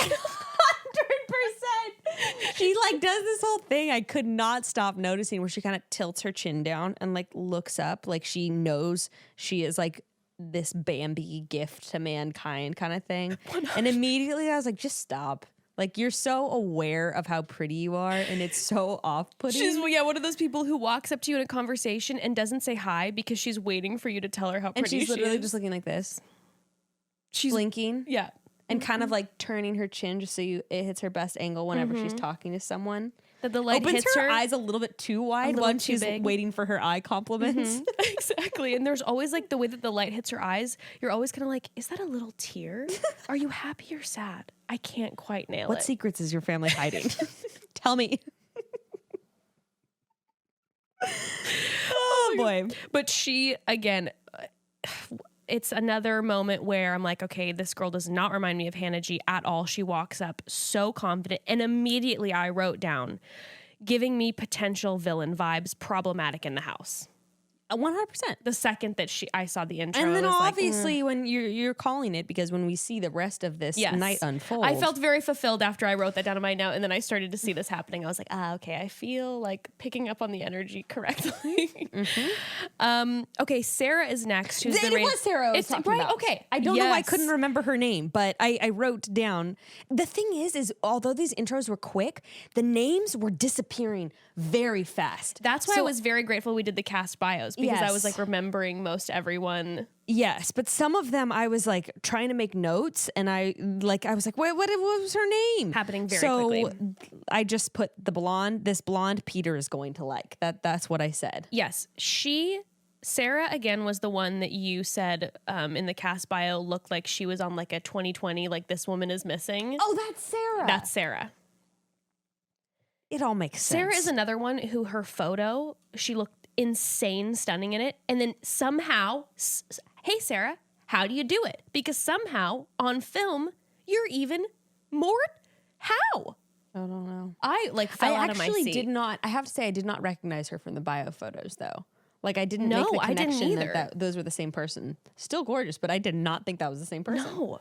She like does this whole thing I could not stop noticing where she kind of tilts her chin down and like looks up like she knows she is like this Bambi gift to mankind kind of thing. 100%. And immediately I was like, just stop. Like, you're so aware of how pretty you are and it's so off-putting. She's one of those people who walks up to you in a conversation and doesn't say hi because she's waiting for you to tell her how pretty she is. And she's literally just looking like this. She's blinking. Yeah. And kind of like turning her chin just so it hits her best angle whenever she's talking to someone. That the light opens hits her eyes a little bit too wide while she's waiting for her eye compliments. Exactly. And there's always like the way that the light hits her eyes, you're always kind of like, is that a little tear? Are you happy or sad? I can't quite nail it. What secrets is your family hiding? Tell me. Oh boy. But she, again, it's another moment where I'm like, okay, this girl does not remind me of Hannah G at all. She walks up so confident, and immediately I wrote down, giving me potential villain vibes, problematic in the house. 100%. The second that I saw the intro, and then was obviously when you're calling it, because when we see the rest of this night unfold, I felt very fulfilled after I wrote that down in my note, and then I started to see this happening. I was like, okay, I feel like picking up on the energy correctly. Okay, Sarah is next. Who's it was Sarah I was talking about. Okay, I don't know why I couldn't remember her name, but I wrote down. The thing is although these intros were quick, the names were disappearing very fast. That's why I was very grateful we did the cast bios, because I was like remembering most everyone. Yes, but some of them I was like trying to make notes, and I was like, wait, what was her name? Happening very quickly. So I just put this blonde Peter is going to like. That's what I said. Yes, Sarah again was the one that you said in the cast bio looked like she was on like a 2020, like this woman is missing. Oh, that's Sarah. That's Sarah. It all makes sense. Sarah is another one who her photo, she looked insane, stunning in it. And then somehow, hey, Sarah, how do you do it? Because somehow on film, you're even more. How? I don't know. I fell out of my seat. I have to say, I did not recognize her from the bio photos though. Like I didn't make the connection that those were the same person. Still gorgeous, but I did not think that was the same person. No.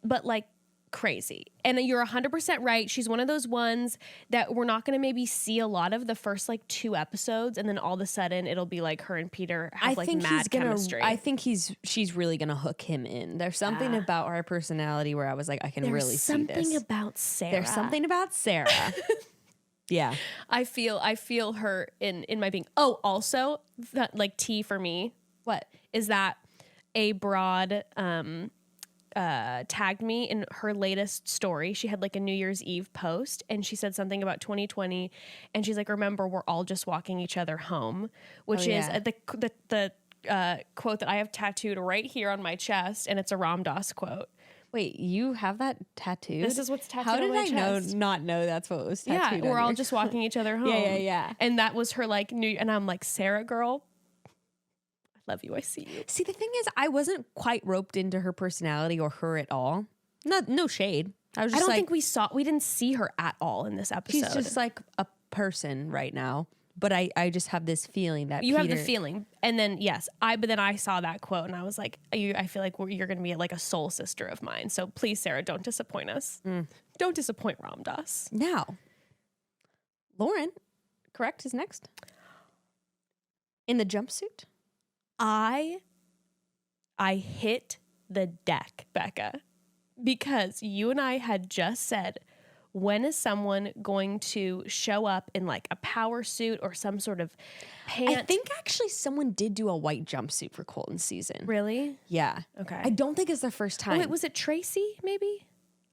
But like, crazy. And you're 100% right. She's one of those ones that we're not going to maybe see a lot of the first like 2 episodes, and then all of a sudden it'll be like her and Peter have mad chemistry. I think she's really going to hook him in. There's something about her personality where I was like, I can really see this. There's something about Sarah. There's something about Sarah. Yeah. I feel her in my being. Oh, also that like tea for me. What is that? A broad tagged me in her latest story. She had like a New Year's Eve post, and she said something about 2020, and she's like, remember, we're all just walking each other home, which is the quote that I have tattooed right here on my chest, and it's a Ram Dass quote. Wait, you have that tattooed? This is what's tattooed How on did my I chest. not know that's what was tattooed? Yeah, we're on all you? just walking each other home. Yeah. And that was her like new, and I'm like, Sarah, girl, I love you. I see you. See, the thing is, I wasn't quite roped into her personality or her at all. No shade. I was I just don't like, think we didn't see her at all in this episode. she's just like a person right now. But I just have this feeling that You Peter, have the feeling, and then but then I saw that quote, and I was like, I feel like you're going to be like a soul sister of mine. So please, Sarah, don't disappoint us. Don't disappoint Ramdas. Now, Lauren, correct, is next in the jumpsuit. I hit the deck, Becca, because you and I had just said, when is someone going to show up in like a power suit or some sort of pant? I think actually someone did do a white jumpsuit for Colton's season. Really? Yeah. Okay. I don't think it's the first time. Oh, wait, was it Tracy? Maybe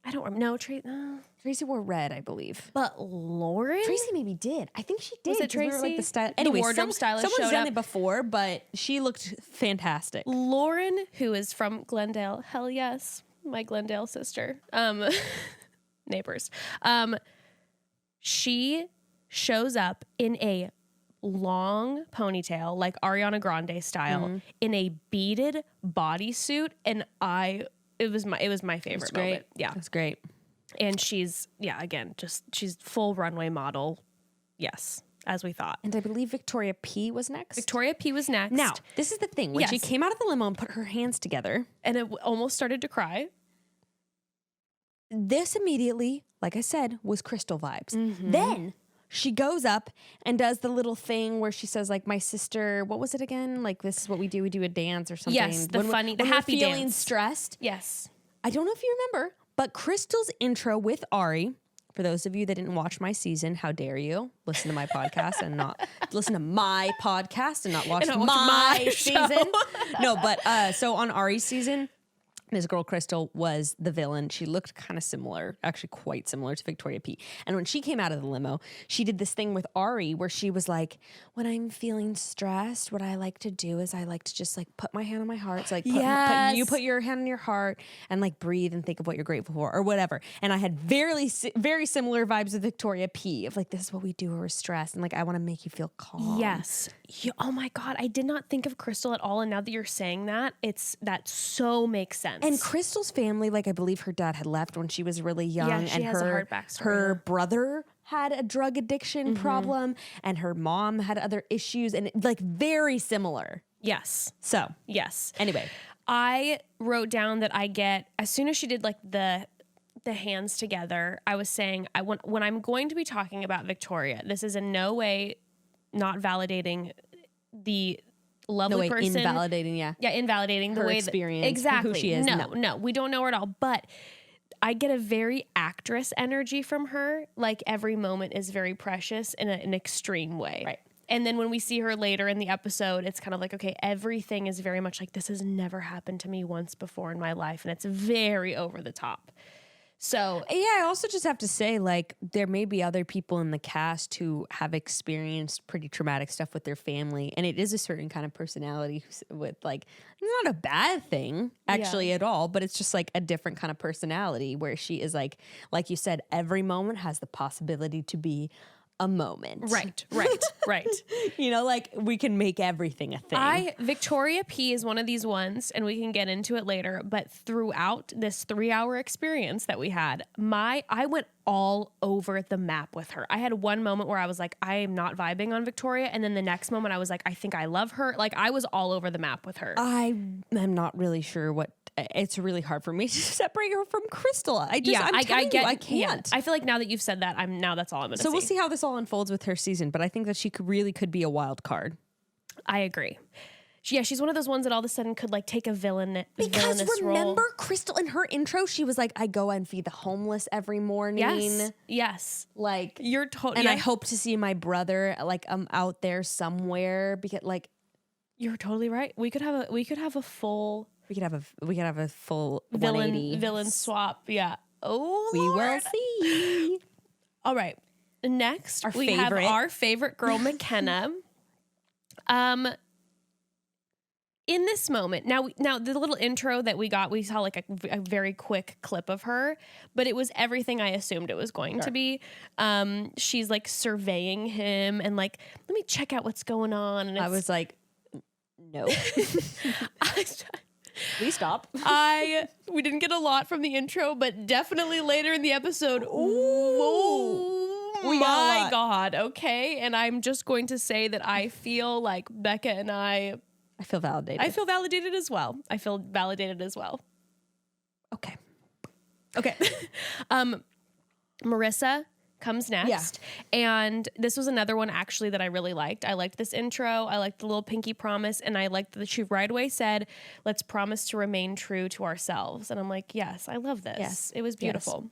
I don't remember. No, Tracy wore red, I believe. but Lauren. Tracy maybe did. I think she did. Was it 'cause we were, Tracy? like the style. The Anyway, wardrobe stylist someone's showed done up. it before, but she looked fantastic. Lauren, who is from Glendale, hell yes, my Glendale sister, neighbors. She shows up in a long ponytail, like Ariana Grande style, in a beaded bodysuit, and it was my favorite moment. Yeah, That's great. and she's she's full runway model. Yes, as we thought. And I believe Victoria P was next. Victoria P was next. Now, this is the thing. When she Yes. came out of the limo and put her hands together, and it almost started to cry. this immediately, like I said, was Crystal vibes. Mm-hmm. Then she goes up and does the little thing where she says, like, my sister, what was it again? Like, this is what we do. We do a dance or something. Yes, the happy we're feeling dance. stressed. Yes. I don't know if you remember, but Crystal's intro with Ari, for those of you that didn't watch my season, how dare you listen to my podcast and not listen to my podcast and not watch, my season? No, but so on Ari's season, this girl Crystal was the villain. She looked kind of similar, actually quite similar to Victoria P. And when she came out of the limo, she did this thing with Ari where she was like, when I'm feeling stressed, what I like to do is I like to just like put my hand on my heart. So like you put your hand on your heart and like breathe and think of what you're grateful for or whatever. And I had very similar vibes with Victoria P of like, this is what we do when we're stressed. And like, I want to make you feel calm. Yes. Oh my God. I did not think of Crystal at all. And now that you're saying that, that so makes sense. And Crystal's family, like I believe her dad had left when she was really young. Yeah, she and has a hard backstory. Her brother had a drug addiction problem and her mom had other issues and like very similar. Yes. So, Yes. anyway. I wrote down that I get, as soon as she did like the hands together, I was saying, when I'm going to be talking about Victoria, this is in no way not validating the lovely person. Invalidating, yeah. Yeah, invalidating the Her way experience, that, exactly. who she is. No, we don't know her at all. But I get a very actress energy from her. Like every moment is very precious in an extreme way. Right. And then when we see her later in the episode, it's kind of like, okay, everything is very much like, this has never happened to me once before in my life. And it's very over the top. So Yeah, I also just have to say, like, there may be other people in the cast who have experienced pretty traumatic stuff with their family, and it is a certain kind of personality with, like, not a bad thing, actually, at all, but it's just, like, a different kind of personality where she is, like you said, every moment has the possibility to be a moment. Right. You know, like, we can make everything a thing. Victoria P is one of these ones, and we can get into it later, but throughout this 3-hour experience that we had, I went all over the map with her. I had one moment where I was like, I am not vibing on Victoria, and then the next moment I was like, I think I love her. Like, I was all over the map with her. I am not really sure it's really hard for me to separate her from Crystal. I can't. Yeah. I feel like now that you've said that, that's all I'm going to say. So we'll see how this all unfolds with her season, but I think that she really could be a wild card. I agree. She's one of those ones that all of a sudden could like take a villainous remember role. Crystal in her intro, she was like, I go and feed the homeless every morning. Yes. Like you're totally, and I hope to see my brother like out there somewhere because like you're totally right. We could have a full villain swap. Yeah. Oh, we Lord. will see. All right. Next, we have our favorite girl, McKenna. in this moment, now the little intro that we got, we saw like a very quick clip of her, but it was everything I assumed it was going to be. She's like surveying him and like, let me check out what's going on. And I was like, no. Please stop. We didn't get a lot from the intro, but definitely later in the episode. My God. Okay. And I'm just going to say that I feel like Becca and I feel validated. I feel validated as well. Okay. Marisa comes next. And this was another one actually that I really liked. I liked this intro. I liked the little pinky promise. And I liked that she right away said, let's promise to remain true to ourselves. And I'm like, yes, I love this. Yes. It was beautiful.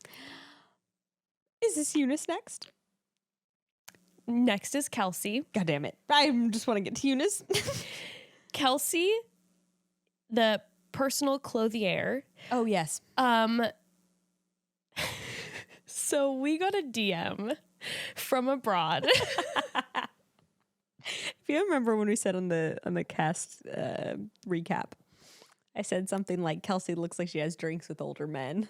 Yes. Is this Eunice next? Next is Kelsey. God damn it. I just want to get to Eunice. Kelsey, the personal clothier. Oh, yes. So we got a DM from abroad. If you remember when we said on the cast recap, I said something like Kelsey looks like she has drinks with older men.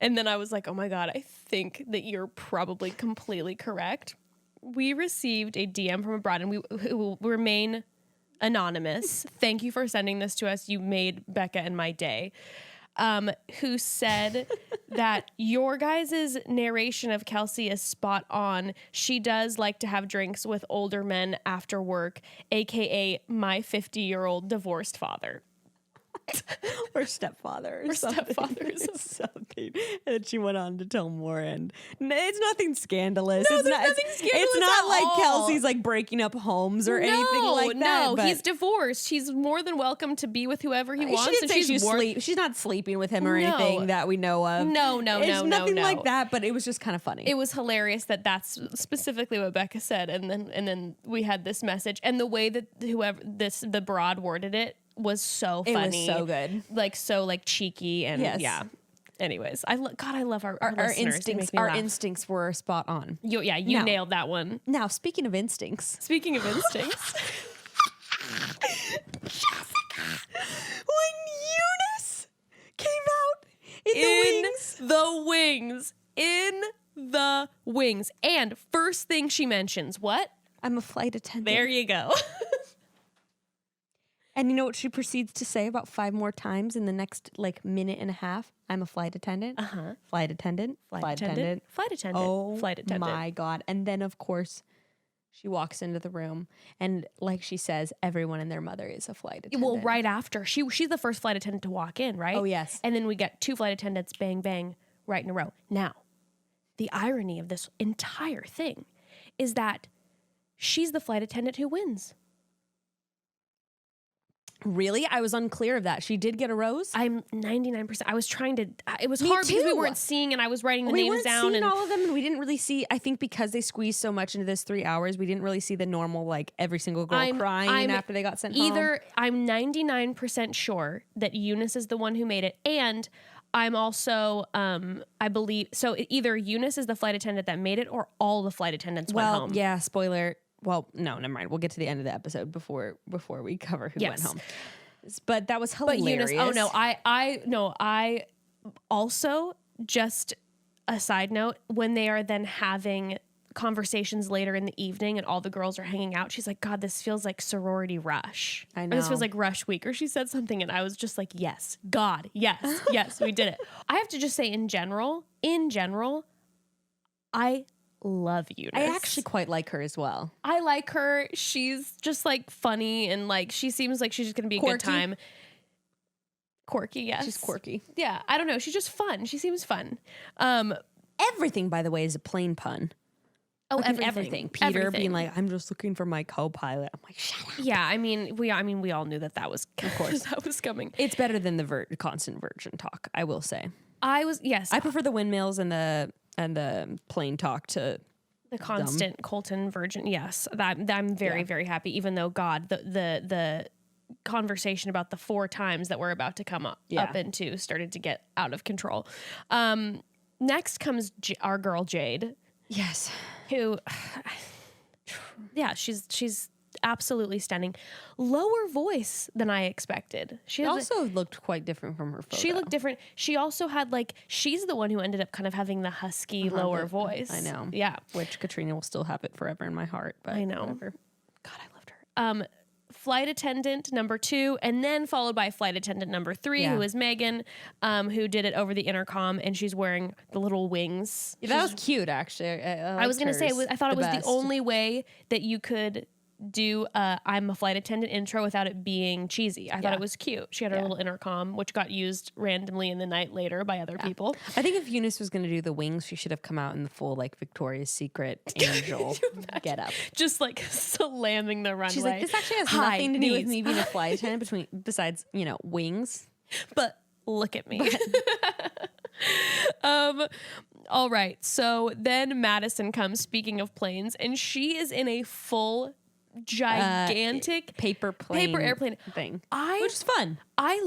And then I was like, oh my God, I think that you're probably completely correct. We received a DM from abroad, and we will remain anonymous. Thank you for sending this to us. You made Becca and my day. Who said that your guys' narration of Kelsey is spot on. She does like to have drinks with older men after work, aka my 50-year-old divorced father. Or stepfather. Or something. And she went on to tell more, and it's nothing scandalous. No, it's there's nothing scandalous. It's not like all. Kelsey's like breaking up homes or anything like that. No, he's divorced. He's more than welcome to be with whoever he wants. She didn't say she's not sleeping with him or anything that we know of. No, nothing like that, but it was just kind of funny. It was hilarious that that's specifically what Becca said, and then we had this message, and the way that the broad worded it was so funny. It was so good. Like so like cheeky and yeah. Anyways, I love our instincts. Our instincts were spot on. You nailed that one. Now, speaking of instincts. Jessica, when Eunice came out in the wings. And first thing she mentions, what? I'm a flight attendant. There you go. And you know what she proceeds to say about 5 more times in the next like minute and a half? I'm a flight attendant. Flight attendant. Flight attendant. Flight attendant. Oh, flight attendant. My God. And then, of course, she walks into the room. And like she says, everyone and their mother is a flight attendant. Well, right after. She's the first flight attendant to walk in, right? Oh, yes. And then we get 2 flight attendants, bang, bang, right in a row. Now, the irony of this entire thing is that she's the flight attendant who wins. Really? I was unclear of that. She did get a rose? I'm 99%. I was trying to... It was hard because we weren't seeing, and I was writing the names down. We weren't seeing all of them, and we didn't really see... I think because they squeezed so much into this 3 hours, we didn't really see the normal, like, every single girl crying after they got sent home. I'm 99% sure that Eunice is the one who made it, and I'm also, I believe... So either Eunice is the flight attendant that made it, or all the flight attendants went home. Well, yeah, spoiler... Well, no, never mind. We'll get to the end of the episode before we cover who went home. But that was hilarious. But Eunice, I also, just a side note, when they are then having conversations later in the evening and all the girls are hanging out, she's like, God, this feels like sorority rush. I know. Or this feels like rush week. Or she said something and I was just like, yes, God, yes, we did it. I have to just say in general, I love Eunice. I actually quite like her as well. I like her. She's just like funny and like she seems like she's just gonna be a good time. Quirky, yes. She's quirky. Yeah, I don't know. She's just fun. She seems fun. Everything, by the way, is a plain pun. Oh, everything. Peter being like, I'm just looking for my co-pilot. I'm like, shut up. Yeah, I mean, we all knew that was, of course, that was coming. It's better than the constant virgin talk, I will say. I prefer the windmills and the plain talk to the constant Colton virgin. Yes, I'm very happy. Even though God, the conversation about the 4 times that we're about to come up into started to get out of control. Next comes our girl Jade. Yes, who, she's absolutely stunning. Lower voice than I expected. She also looked quite different from her photo. She looked different. She also had like, she's the one who ended up kind of having the husky lower voice. I know. Yeah. Which Katrina will still have it forever in my heart. But I know. Whatever. God, I loved her. Flight attendant number 2, and then followed by flight attendant number 3, who is Megan, who did it over the intercom, and she's wearing the little wings. Yeah, that was cute, actually. I was going to say, I thought it was the only way that you could do I'm a flight attendant intro without it being cheesy. I thought it was cute. She had her little intercom, which got used randomly in the night later by other people. I think if Eunice was going to do the wings, she should have come out in the full like Victoria's Secret angel get up. Just like slamming the runway. She's like, this actually has nothing to do with me being a flight attendant besides, wings. But look at me. All right. So then Madison comes, speaking of planes, and she is in a full gigantic paper airplane thing, which is fun. I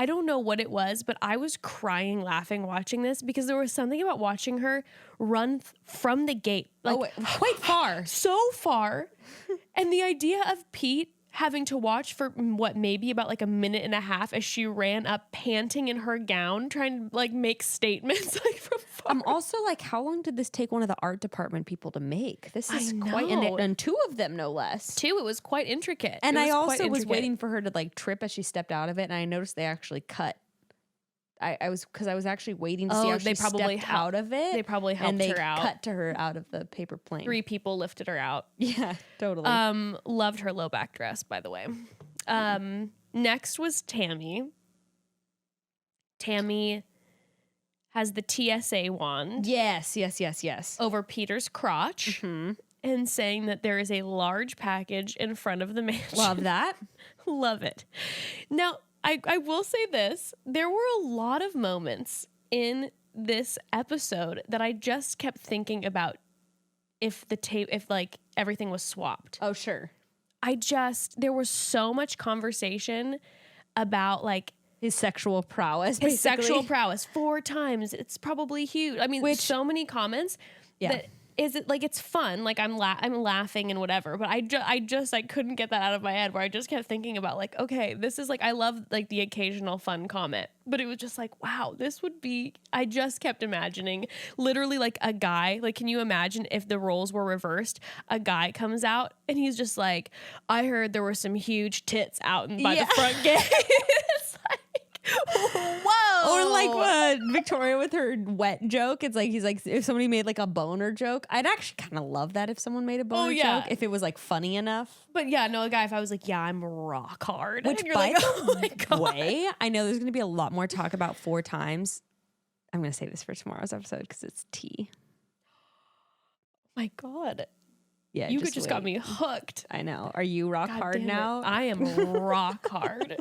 don't know what it was, but I was crying laughing watching this because there was something about watching her run from the gate quite far, so far, and the idea of Pete having to watch for maybe about like a minute and a half as she ran up panting in her gown trying to like make statements like from far. I'm also like, how long did this take one of the art department people to make? This is quite, and 2 of them no less. 2, it was quite intricate. And I also was waiting for her to like trip as she stepped out of it, and I noticed they actually cut. I was actually waiting to see how she stepped out of it. They probably helped her out. Cut to her out of the paper plane. 3 people lifted her out. Yeah, totally. Loved her low back dress, by the way. Next was Tammy. Tammy has the TSA wand. Yes. Over Peter's crotch. Mm-hmm. And saying that there is a large package in front of the mansion. Love that. Love it. Now, I will say this. There were a lot of moments in this episode that I just kept thinking about if like everything was swapped. Oh, sure. There was so much conversation about like his sexual prowess. His sexual prowess 4 times. It's probably huge. I mean, so many comments that is it like it's fun. Like I'm laughing and whatever, but I couldn't get that out of my head where I just kept thinking about like, okay, this is like, I love like the occasional fun comment, but it was just like, wow, this would be, I just kept imagining literally like a guy, like, can you imagine if the roles were reversed? A guy comes out and he's just like, I heard there were some huge tits out by the front gate. It's like, whoa. Or like Victoria with her wet joke. It's like, he's like, if somebody made like a boner joke, I'd actually kind of love that if someone made a boner joke, if it was like funny enough. But yeah, no, a guy, if I was like, yeah, I'm rock hard. Which, by the way, I know there's going to be a lot more talk about 4 times. I'm going to say this for tomorrow's episode because it's tea. My God. Yeah, you just got me hooked. I know. Are you rock hard now? I am rock hard.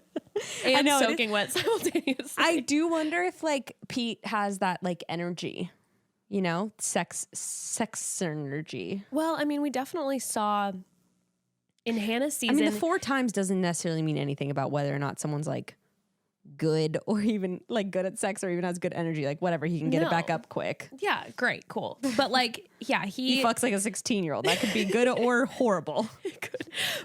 And I know, soaking wet simultaneously. I do wonder if like Pete has that like energy, sex energy. Well, I mean, we definitely saw in Hannah's season. I mean, the 4 times doesn't necessarily mean anything about whether or not someone's like good or even like good at sex or even has good energy, like whatever, he can get it back up quick. Yeah, great, cool. But like, yeah, he fucks like a 16-year-old. That could be good or horrible.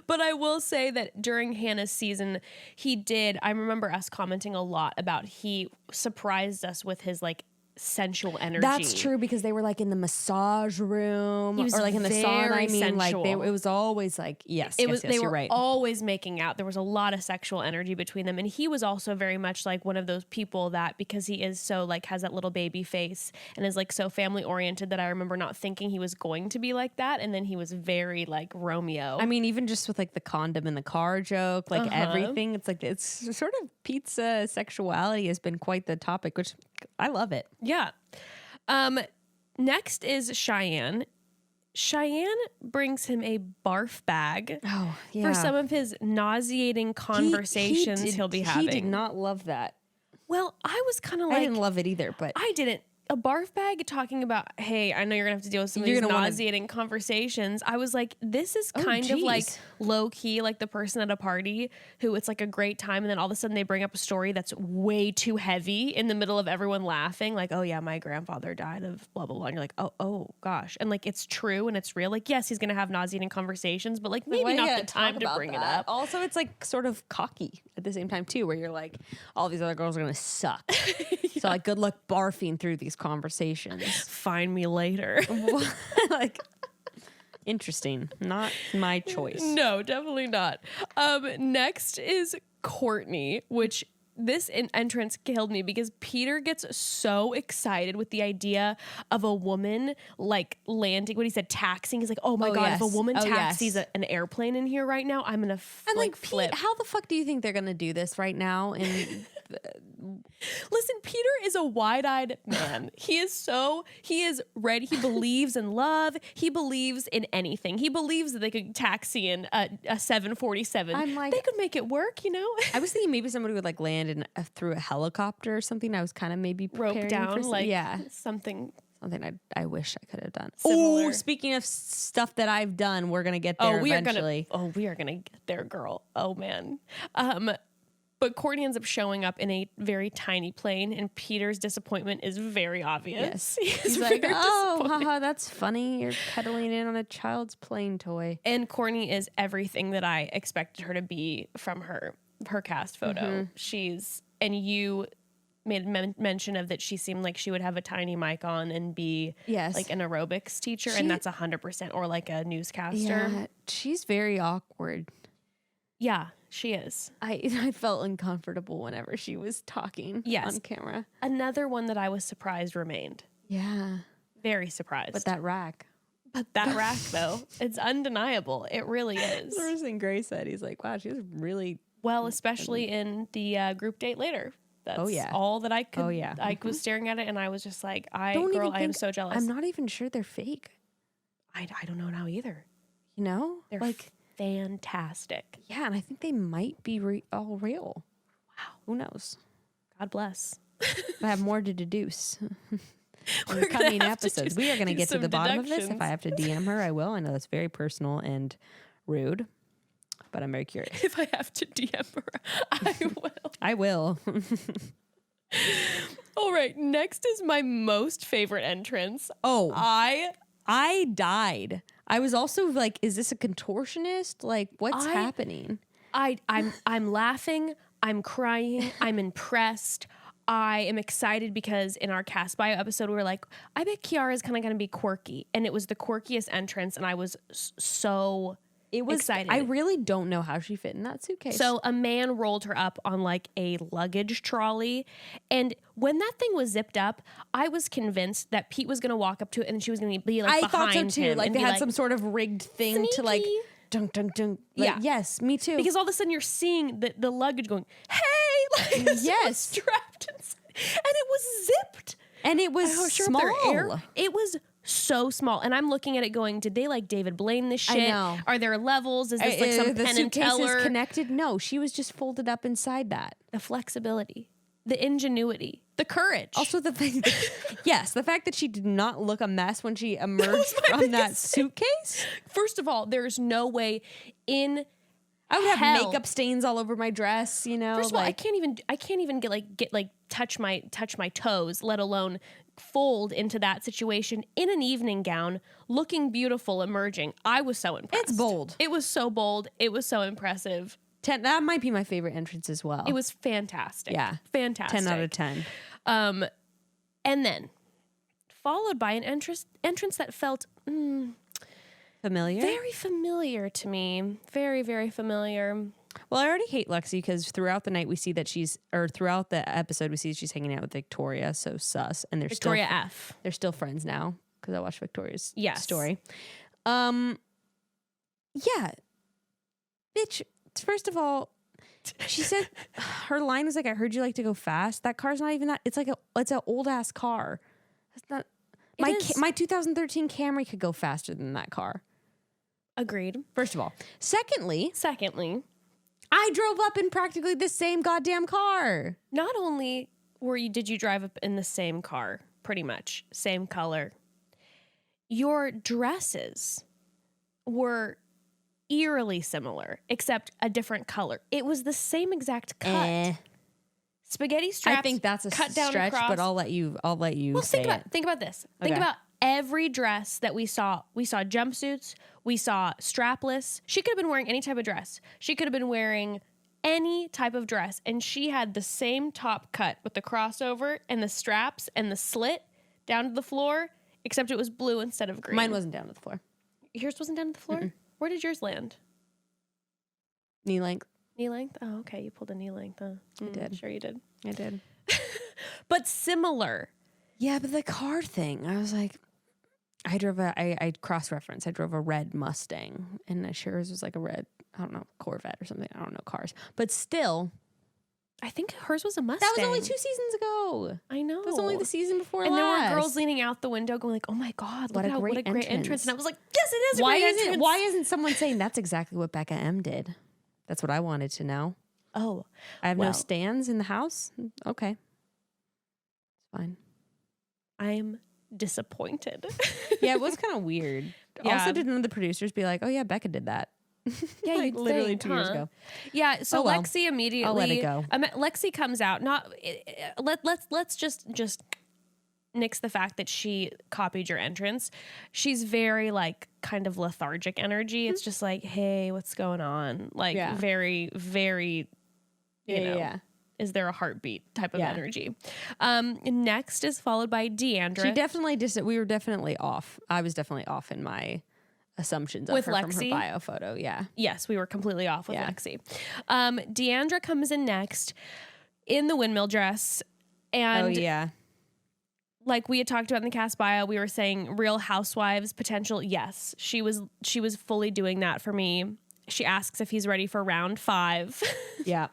But I will say that during Hannah's season, I remember us commenting a lot about he surprised us with his like sensual energy. That's true, because they were like in the massage room or like in the sauna. I mean, sensual. Like it was always like, they were right. always making out. There was a lot of sexual energy between them, and he was also very much like one of those people that, because he is so like has that little baby face and is like so family oriented, that I remember not thinking he was going to be like that, and then he was very like Romeo. I mean, even just with like the condom in the car joke, like everything, it's like it's sort of Pete's sexuality has been quite the topic, which I love it. Yeah. Next is Cheyenne. Cheyenne brings him a barf bag for some of his nauseating conversations he'll be having. He did not love that. Well, I was kind of like... I didn't love it either, but... I didn't a barf bag talking about, hey, I know you're gonna have to deal with some of these nauseating conversations. I was like, this is kind of like low key, like the person at a party who it's like a great time, and then all of a sudden they bring up a story that's way too heavy in the middle of everyone laughing. Like, oh yeah, my grandfather died of blah blah blah. And you're like, oh gosh, and like it's true and it's real. Like, yes, he's gonna have nauseating conversations, but like maybe not the time to bring it up. Also, it's like sort of cocky at the same time too, where you're like, all these other girls are gonna suck. So like, good luck barfing through these conversations. Find me later. Like, interesting. Not my choice. No, definitely not. Next is Courtney, which this entrance killed me because Peter gets so excited with the idea of a woman like landing. What he said, taxiing. He's like, oh my God, if a woman taxis an airplane in here right now, I'm going to flip. Pete, how the fuck do you think they're going to do this right now? And listen, Peter is a wide-eyed man. He is ready. He believes in love. He believes in anything. He believes that they could taxi in a 747. I'm like, they could make it work, you know? I was thinking maybe somebody would like land through a helicopter or something. I was kind of maybe rope down, for like something I wish I could have done. Similar. Oh, speaking of stuff that I've done, we're gonna get there eventually. We are gonna get there, girl. Oh man. But Courtney ends up showing up in a very tiny plane, and Peter's disappointment is very obvious. Yes. He's like, oh, haha, that's funny. You're cuddling in on a child's plane toy. And Courtney is everything that I expected her to be from her cast photo. And you made mention of that she seemed like she would have a tiny mic on and be like an aerobics teacher, and that's 100%, or like a newscaster. Yeah, she's very awkward. Yeah, she is. I felt uncomfortable whenever she was talking on camera. Another one that I was surprised remained. Yeah. Very surprised. But that rack, though, it's undeniable. It really is. The first thing Gray said, he's like, wow, she was really... Well, especially in the group date later. That's all that I could... I was staring at it, and I was just like, I am so jealous. I'm not even sure they're fake. I don't know now either. You know? They're like... fantastic. Yeah, and I think they might be all real. Wow. Who knows? God bless. I have more to deduce. In the coming episodes. We are going to get to the bottom of this. If I have to DM her, I will. I know that's very personal and rude, but I'm very curious. If I have to DM her, I will. I will. All right. Next is my most favorite entrance. Oh, I died. I was also like, is this a contortionist? Like, what's happening? I'm laughing. I'm crying. I'm impressed. I am excited because in our cast bio episode, we were like, I bet Kiara's kind of going to be quirky. And it was the quirkiest entrance. And I was so excited. I really don't know how she fit in that suitcase. So a man rolled her up on like a luggage trolley. And when that thing was zipped up, I was convinced that Pete was going to walk up to it and she was going to be like behind him. I thought so too. Like they had some sort of rigged thing sneaky. To like dunk, dunk, dunk. Like, yes, me too. Because all of a sudden you're seeing the luggage going, hey, like yes, strapped inside. And it was zipped. And it was small. It was so small. And I'm looking at it going, did they like David Blaine this shit? I know. Are there levels? Is this like some Penn and Teller? The suitcase is connected? No, she was just folded up inside that. The flexibility, the ingenuity, the courage. Also the fact that, the fact that she did not look a mess when she emerged from that suitcase. First of all, there's no way in I would have makeup stains all over my dress, you know. First of all, I can't even get touch my toes, let alone fold into that situation in an evening gown, looking beautiful, emerging. I was so impressed. It's bold. It was so bold. It was so impressive. 10. That might be my favorite entrance as well. It was fantastic. Yeah, fantastic. 10 out of 10. And then followed by an entrance that felt familiar. Very familiar to me. Very, very familiar. Well, I already hate Lexi because throughout the night we see that throughout the episode we see she's hanging out with Victoria, so sus. And they're Victoria F. They're still friends now because I watched Victoria's story. Yeah. Bitch, first of all, she said her line was like, I heard you like to go fast. That car's not even that. It's an old ass car. That's not my 2013 Camry could go faster than that car. Agreed. First of all. Secondly, I drove up in practically the same goddamn car. Not only did you drive up in the same car, pretty much same color. Your dresses were eerily similar, except a different color. It was the same exact cut. Spaghetti straps. I think that's a cut down stretch, across. but I'll let you say think about this. Okay. Think about every dress that we saw. We saw jumpsuits. We saw strapless. She could have been wearing any type of dress. She could have been wearing any type of dress, and she had the same top cut with the crossover and the straps and the slit down to the floor, except it was blue instead of green. Mine wasn't down to the floor. Yours wasn't down to the floor? Mm-mm. Where did yours land? Knee length. Knee length? Oh, okay. You pulled a knee length. I did. Sure you did. I did. But similar. Yeah, but the car thing, I was like, I cross-referenced. I drove a red Mustang, and hers was like a red, I don't know, Corvette or something. I don't know cars. But still. I think hers was a Mustang. That was only 2 seasons ago. I know. That was only the season before and last. And there were girls leaning out the window going like, oh my God, what a great entrance. And I was like, yes, it is a great entrance. Why isn't someone saying that's exactly what Becca M did? That's what I wanted to know. Oh. I have no stands in the house? Okay. It's fine. I'm disappointed. Yeah, it was kind of weird. Yeah. Also, did none of the producers be like, oh yeah, Becca did that? Yeah, like literally 2 years ago. Yeah, so Lexi immediately. I'll let it go. Lexi comes out. Let's just nix the fact that she copied your entrance. She's very like kind of lethargic energy. It's just like, hey, what's going on? Like very, very, you know. Is there a heartbeat type of energy? Next is followed by Deandra. She definitely we were definitely off. I was definitely off in my assumptions of with her Lexi from her bio photo. Yeah. Yes, we were completely off with Lexi. Deandra comes in next in the windmill dress. And like we had talked about in the cast bio, we were saying Real Housewives potential. Yes, she was fully doing that for me. She asks if he's ready for round 5. Yeah.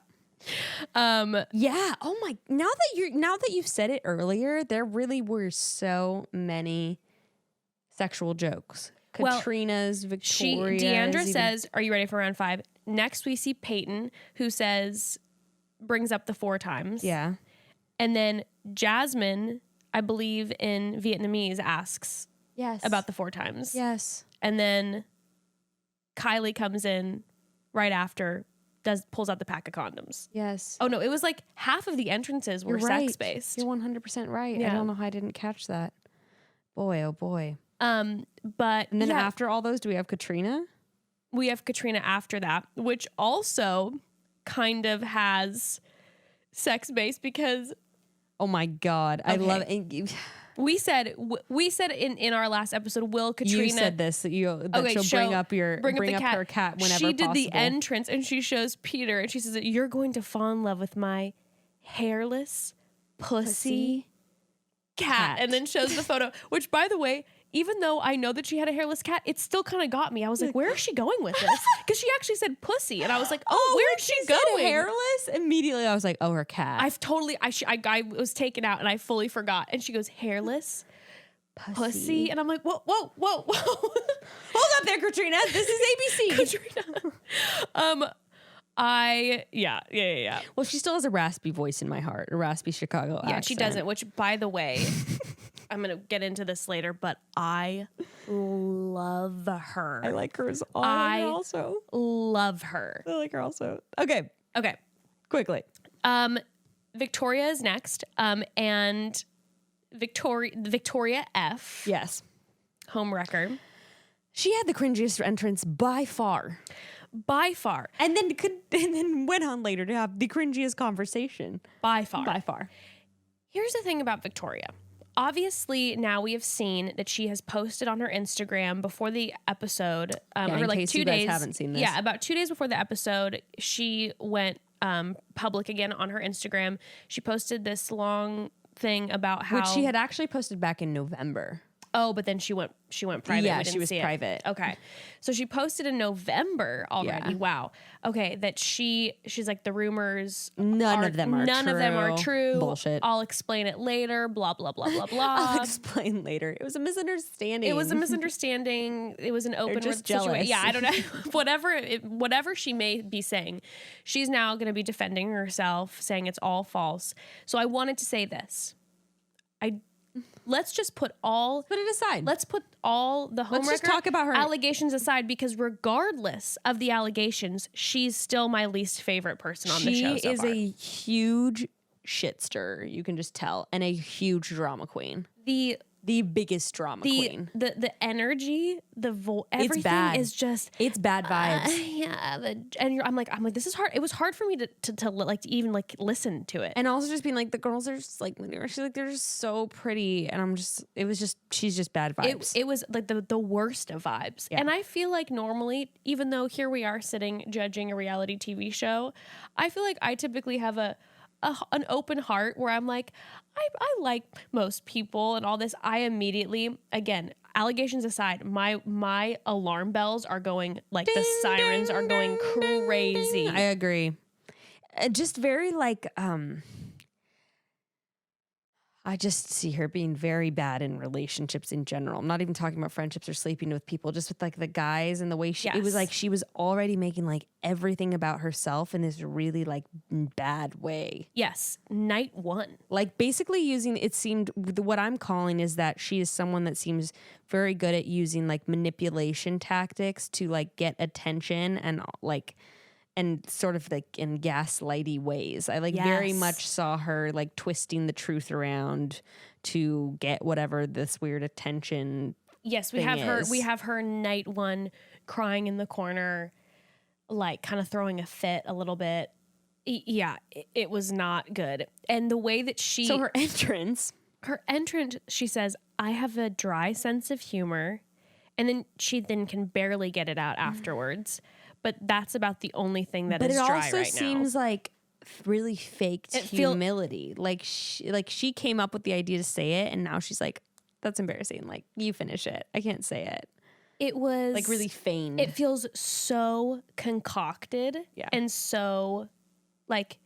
Oh my, now that you've said it earlier, there really were so many sexual jokes. Katrina's, Victoria's. Deandra says, are you ready for round 5? Next we see Peyton, who brings up the 4 times. Yeah. And then Jasmine, I believe in Vietnamese, asks about the 4 times. Yes. And then Kylie comes in right after, pulls out the pack of condoms. Yes. Oh no, it was like half of the entrances were sex based. You're 100% right. Yeah. I don't know how I didn't catch that. Boy, oh boy. But and then after all those, do we have Katrina? We have Katrina after that, which also kind of has sex based because. Oh my God, I love it. We said in our last episode, will Katrina... You said this, that she'll bring up her cat whenever She did possible. the entrance and she shows Peter and she says, you're going to fall in love with my hairless pussy cat. And then shows the photo, which by the way, even though I know that she had a hairless cat, it still kind of got me. I was like, where is she going with this? Because she actually said pussy. And I was like, where's she going? Hairless? Immediately I was like, oh, her cat. I was taken out and I fully forgot. And she goes, hairless pussy. And I'm like, whoa. Hold up there, Katrina. This is ABC. Katrina. Yeah. Well, she still has a raspy voice in my heart, a raspy Chicago accent. Yeah, she doesn't, which by the way... I'm going to get into this later, but I love her. I like her also. Love her. I like her also. Okay. Quickly. Victoria is next. And Victoria F. Yes. Homewrecker. She had the cringiest entrance by far. And then went on later to have the cringiest conversation. By far. Here's the thing about Victoria. Obviously, now we have seen that she has posted on her Instagram before the episode. In like case 2 days. You guys haven't seen this. Yeah, about 2 days before the episode, she went public again on her Instagram. She posted this long thing about how... Which she had actually posted back in November. Oh, but then she went private. Yeah, she was private. Okay. So she posted in November already. Yeah. Wow. Okay, that she's like, the rumors None of them are true. Bullshit. I'll explain it later. Blah, blah, blah, blah, blah. I'll explain later. It was a misunderstanding. It was an open just situation. Yeah, I don't know. Whatever she may be saying, she's now going to be defending herself, saying it's all false. So I wanted to say this. let's just put it aside. Let's put all the homewrecker just talk about her allegations aside, because regardless of the allegations, she's still my least favorite person on the show so far. She is a huge shitster, you can just tell, and a huge drama queen. The biggest drama queen. The energy, everything is just... It's bad vibes. I'm like, this is hard. It was hard for me to even listen to it. And also just being like, the girls are just like, she's like, they're just so pretty. And she's just bad vibes. It was like the worst of vibes. Yeah. And I feel like normally, even though here we are sitting judging a reality TV show, I feel like I typically have an open heart where I'm like, I like most people and all this. I immediately, again, allegations aside, my alarm bells are going, like ding, the sirens ding, are going ding, crazy. I agree. Just very I just see her being very bad in relationships in general. I'm not even talking about friendships or sleeping with people, just with like the guys and the way it was like she was already making like everything about herself in this really like bad way. Yes. Night one. Like basically it seemed what I'm calling is that she is someone that seems very good at using like manipulation tactics to like get attention and sort of like in gaslighty ways. I very much saw her like twisting the truth around to get whatever this weird attention. Yes, we have her night one crying in the corner, like kind of throwing a fit a little bit. Yeah, it was not good. And the way that her entrance, she says, I have a dry sense of humor. And then she can barely get it out afterwards. But that's about the only thing that is dry right now. But it also seems like really faked humility. Like she came up with the idea to say it, and now she's like, that's embarrassing. Like, you finish it. I can't say it. It was... like, really feigned. It feels so concocted. Yeah. And so, like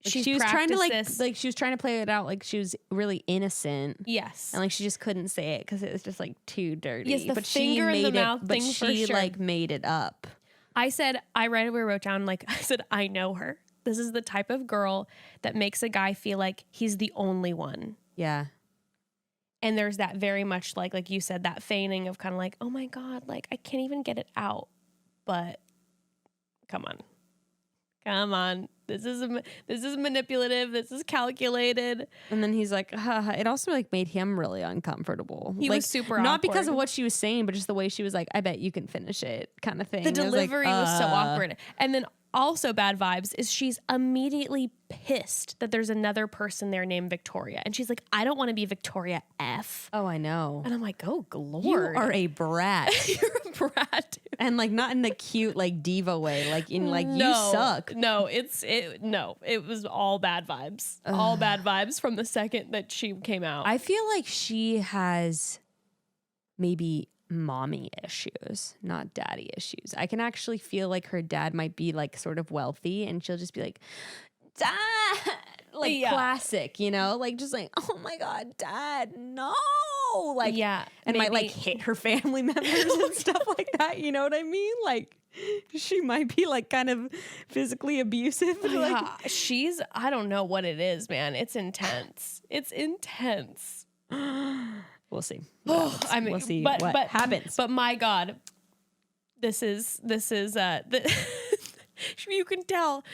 she was trying to she was trying to play it out like she was really innocent. Yes. And like she just couldn't say it because it was just like too dirty. Yes, the finger in the mouth thing for sure. Like made it up. I wrote down, like, I said, I know her. This is the type of girl that makes a guy feel like he's the only one. Yeah. And there's that very much like you said, that feigning of kind of like, oh my God, like I can't even get it out. But come on. This is manipulative. This is calculated. And then he's like, it also like made him really uncomfortable. He was super not awkward. Because of what she was saying, but just the way she was like, I bet you can finish it kind of thing. The delivery was so awkward. And then also bad vibes is she's immediately pissed that there's another person there named Victoria. And she's like, I don't want to be Victoria F. Oh, I know. And I'm like, oh, Lord. You are a brat. You're a brat. Dude. And like not in the cute like diva way, like in like you suck. No, it was all bad vibes. All bad vibes from the second that she came out. I feel like she has maybe mommy issues, not daddy issues. I can actually feel like her dad might be like sort of wealthy and she'll just be like, Dad, like classic, you know, like just like, oh my God, Dad, no, like, and might like hit her family members and stuff like that. You know what I mean? Like she might be like kind of physically abusive. Like, I don't know what it is, man. It's intense. We'll see. We'll see what happens. But my God, this is you can tell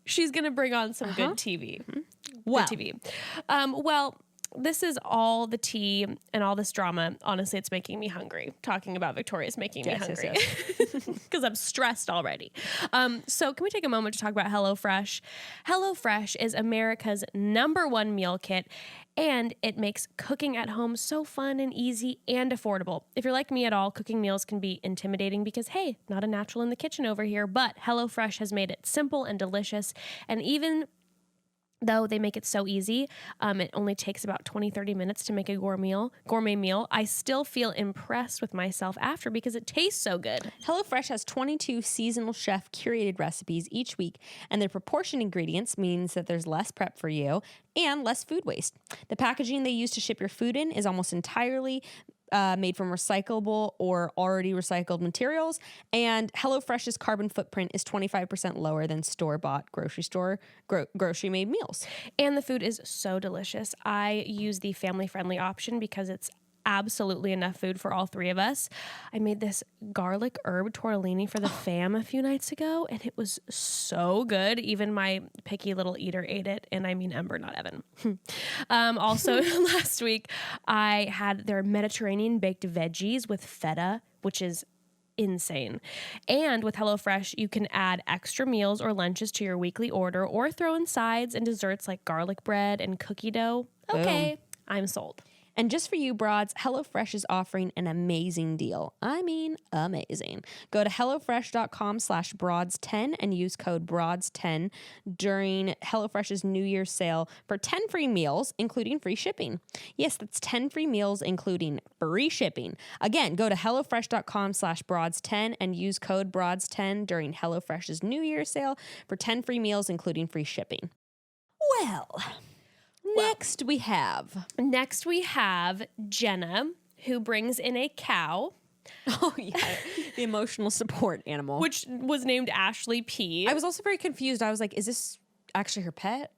she's gonna bring on some good TV. Mm-hmm. Well. Good TV. Well, this is all the tea and all this drama. Honestly, it's making me hungry. Talking about Victoria's making me hungry because I'm stressed already. So can we take a moment to talk about HelloFresh? HelloFresh is America's #1 meal kit, and it makes cooking at home so fun and easy and affordable. If you're like me at all, cooking meals can be intimidating because, hey, not a natural in the kitchen over here, but HelloFresh has made it simple and delicious. And even though they make it so easy, it only takes about 20-30 minutes to make a gourmet meal. I still feel impressed with myself after because it tastes so good. HelloFresh has 22 seasonal chef curated recipes each week, and their proportioned ingredients means that there's less prep for you and less food waste. The packaging they use to ship your food in is almost entirely made from recyclable or already recycled materials. And HelloFresh's carbon footprint is 25% lower than store-bought grocery-made meals. And the food is so delicious. I use the family-friendly option because it's absolutely enough food for all three of us. I made this garlic herb tortellini for the fam a few nights ago, and it was so good. Even my picky little eater ate it, and I mean Ember, not Evan. Also, last week, I had their Mediterranean baked veggies with feta, which is insane. And with HelloFresh, you can add extra meals or lunches to your weekly order or throw in sides and desserts like garlic bread and cookie dough. Okay, I'm sold. And just for you, broads, HelloFresh is offering an amazing deal. I mean, amazing. Go to HelloFresh.com/broads10 and use code broads10 during HelloFresh's New Year's sale for 10 free meals, including free shipping. Yes, that's 10 free meals, including free shipping. Again, go to HelloFresh.com/broads10 and use code broads10 during HelloFresh's New Year's sale for 10 free meals, including free shipping. Well, next we have Jenna, who brings in a cow. Oh, yeah. The emotional support animal. Which was named Ashley P. I was also very confused. I was like, is this actually her pet?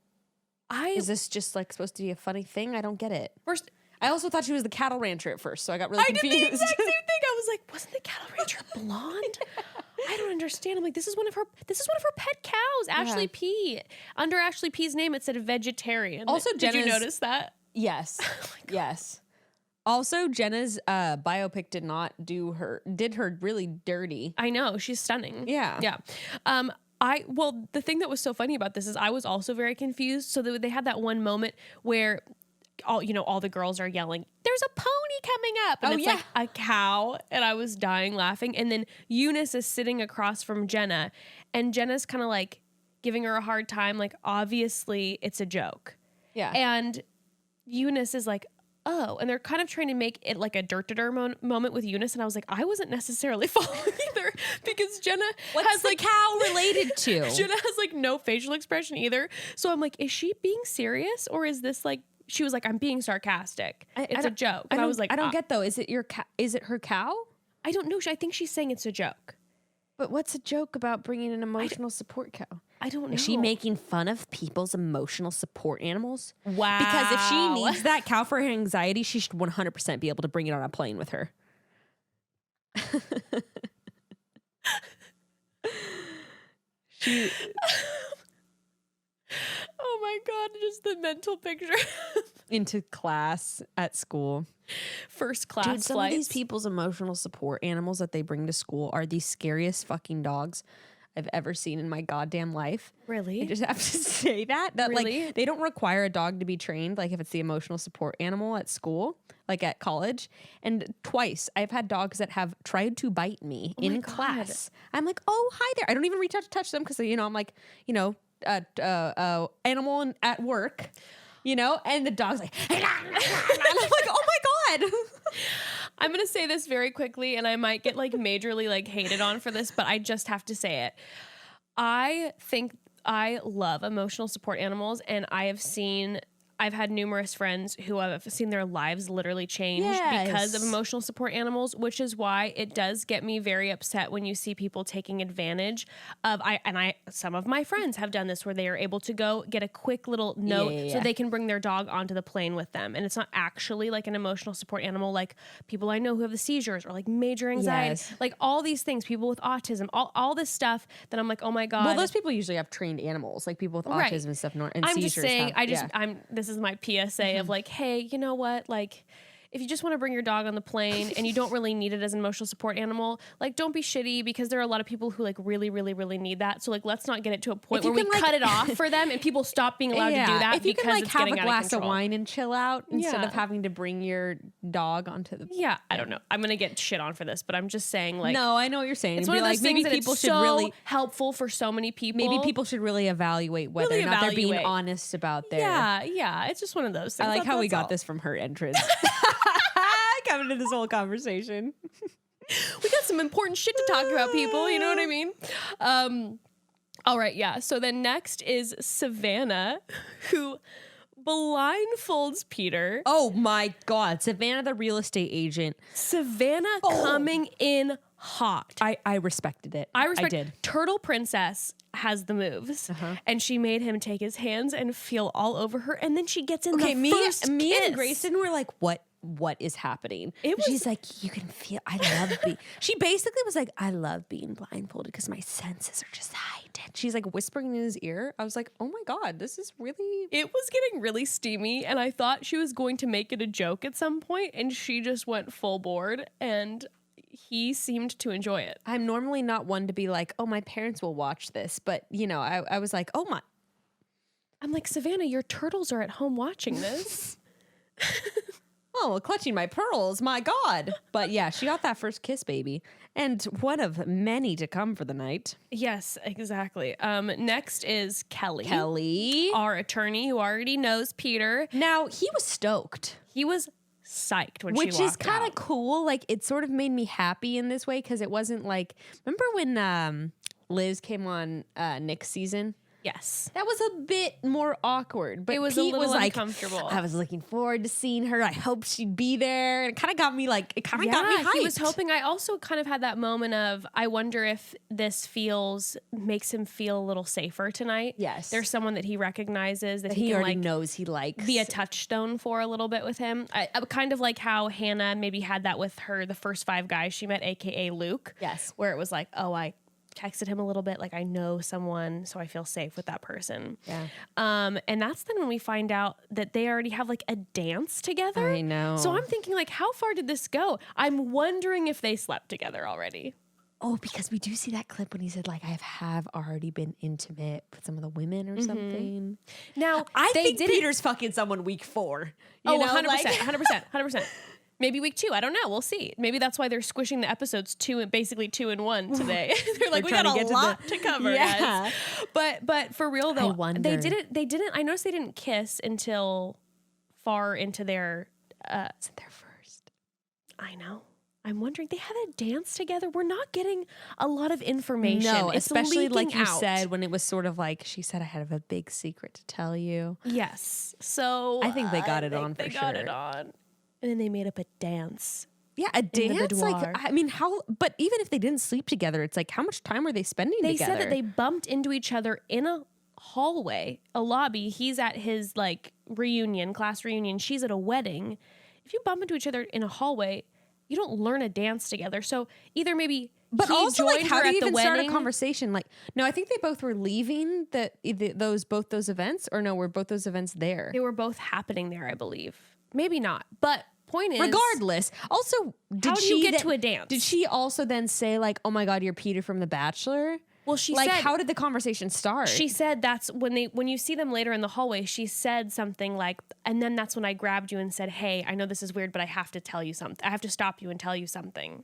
Is this just like supposed to be a funny thing? I don't get it. First, I also thought she was the cattle rancher at first, so I got really confused. I did the exact same thing. I was like, wasn't the cattle rancher blonde? I don't understand. I'm like, this is one of her pet cows, Ashley P. Under Ashley P's name, it said vegetarian. Also, did you notice that? Yes. Oh yes. Also, Jenna's biopic did her really dirty. I know. She's stunning. Yeah. Yeah. The thing that was so funny about this is I was also very confused. So they had that one moment where all the girls are yelling, there's a pony coming up. And it's like a cow. And I was dying laughing. And then Eunice is sitting across from Jenna. And Jenna's kind of like giving her a hard time. Like, obviously, it's a joke. Yeah. And Eunice is like, oh. And they're kind of trying to make it like a dirt-to-dirt moment with Eunice. And I was like, I wasn't necessarily following either. Because Jenna has the cow related to? Jenna has like no facial expression either. So I'm like, is she being serious? Or is this like, she was like, I'm being sarcastic. It's a joke. And I was like, I don't get though. Is it is it her cow? I don't know. I think she's saying it's a joke. But what's a joke about bringing an emotional support cow? I don't know. Is she making fun of people's emotional support animals? Wow. Because if she needs that cow for her anxiety, she should 100% be able to bring it on a plane with her. Oh my God, just the mental picture. Into class at school. First class Dude, some flights. of these people's emotional support animals that they bring to school are the scariest fucking dogs I've ever seen in my goddamn life. Really? I just have to say that Really? Like they don't require a dog to be trained, like if it's the emotional support animal at school, like at college. And twice I've had dogs that have tried to bite me in class. I'm like, oh, hi there. I don't even reach out to touch them because, I'm like, animal at work, and the dog's like, and I'm like, oh my God. I'm going to say this very quickly, and I might get like majorly like hated on for this, but I just have to say it. I think I love emotional support animals, and I've had numerous friends who have seen their lives literally change because of emotional support animals, which is why it does get me very upset when you see people taking advantage of, some of my friends have done this where they are able to go get a quick little note so they can bring their dog onto the plane with them. And it's not actually like an emotional support animal, like people I know who have the seizures or like major anxiety, like all these things, people with autism, all this stuff that I'm like, oh my God. Well, those people usually have trained animals, like people with autism and stuff. And I'm seizures just saying, have, this is my PSA of like, hey, you know what? Like, if you just want to bring your dog on the plane and you don't really need it as an emotional support animal, like, don't be shitty, because there are a lot of people who like really, really, really need that. So like, let's not get it to a point where we cut it off for them and people stop being allowed to do that. If you because can like it's have getting a out of glass of control. wine and chill out instead of having to bring your dog onto the. Yeah, I don't know. I'm gonna get shit on for this, but I'm just saying, like, no, I know what you're saying. It's one of those things maybe that people it's should so really helpful for so many people. Maybe people should really evaluate whether or not they're being honest about their. Yeah. It's just one of those things. I like how we got this from her entrance. Coming to this whole conversation. We got some important shit to talk about, people. You know what I mean? All right, yeah. So then next is Savannah, who blindfolds Peter. Oh my God. Savannah, the real estate agent. Savannah coming in hot. I respected it. I did. Turtle Princess has the moves, and she made him take his hands and feel all over her, and then she gets in the first me kiss. and Grayson were like, what is happening? She's like, you can feel, I love being, she basically was like, I love being blindfolded because my senses are just heightened. She's like whispering in his ear. I was like, oh my God, this is really. It was getting really steamy, and I thought she was going to make it a joke at some point, and she just went full board, and he seemed to enjoy it. I'm normally not one to be like, oh, my parents will watch this, but you know, I was like, oh my. I'm like, Savannah, your turtles are at home watching this. Oh, clutching my pearls, my God. But yeah, she got that first kiss, baby. And one of many to come for the night. Yes, exactly. Next is Kelly. Kelly. Our attorney who already knows Peter. Now, he was stoked. He was psyched when she walked out. Which is kind of cool. Like, it sort of made me happy in this way because it wasn't like, remember when Liz came on Nick's season? Yes. That was a bit more awkward, but it was Pete a little was uncomfortable. I was looking forward to seeing her. I hope she'd be there. And it kind of got me got me hyped. He was hoping. I also kind of had that moment of, I wonder if this makes him feel a little safer tonight. Yes. There's someone that he recognizes that he can already knows he likes. Be a touchstone for a little bit with him. I kind of like how Hannah maybe had that with the first 5 guys she met, AKA Luke. Yes. Where it was like, oh, I texted him a little bit, like I know someone, so I feel safe with that person. Yeah. And that's then when we find out that they already have like a dance together. I know. So I'm thinking like, how far did this go? I'm wondering if they slept together already. Oh, because we do see that clip when he said like, I have already been intimate with some of the women or something. Now, I think Peter's fucking someone week 4. You know, 100%, 100%. Maybe week 2. I don't know. We'll see. Maybe that's why they're squishing the episodes 2 in 1 today. They're like, we got a lot to cover, guys. But for real though, they didn't. I noticed they didn't kiss until far into their. Isn't their first? I know. I'm wondering, they have a dance together. We're not getting a lot of information. No, it's especially like you out. said, when it was sort of like, she said, I have a big secret to tell you. Yes. So I think they got it on for sure. They got it on. And then they made up a dance. Yeah, a dance. Like, I mean, how? But even if they didn't sleep together, it's like, how much time were they spending together? They said that they bumped into each other in a hallway, a lobby. He's at his like class reunion. She's at a wedding. If you bump into each other in a hallway, you don't learn a dance together. So either maybe, but he also like, how do you even start a wedding. conversation? Like, no, I think they both were leaving both those events, or no, were both those events there? They were both happening there, I believe. Maybe not, but. Point is, regardless. Also, how do you get to a dance? Did she also then say like, "Oh my God, you're Peter from The Bachelor"? Well, she like, said, how did the conversation start? She said that's when you see them later in the hallway. She said something like, and then that's when I grabbed you and said, "Hey, I know this is weird, but I have to tell you something. I have to stop you and tell you something."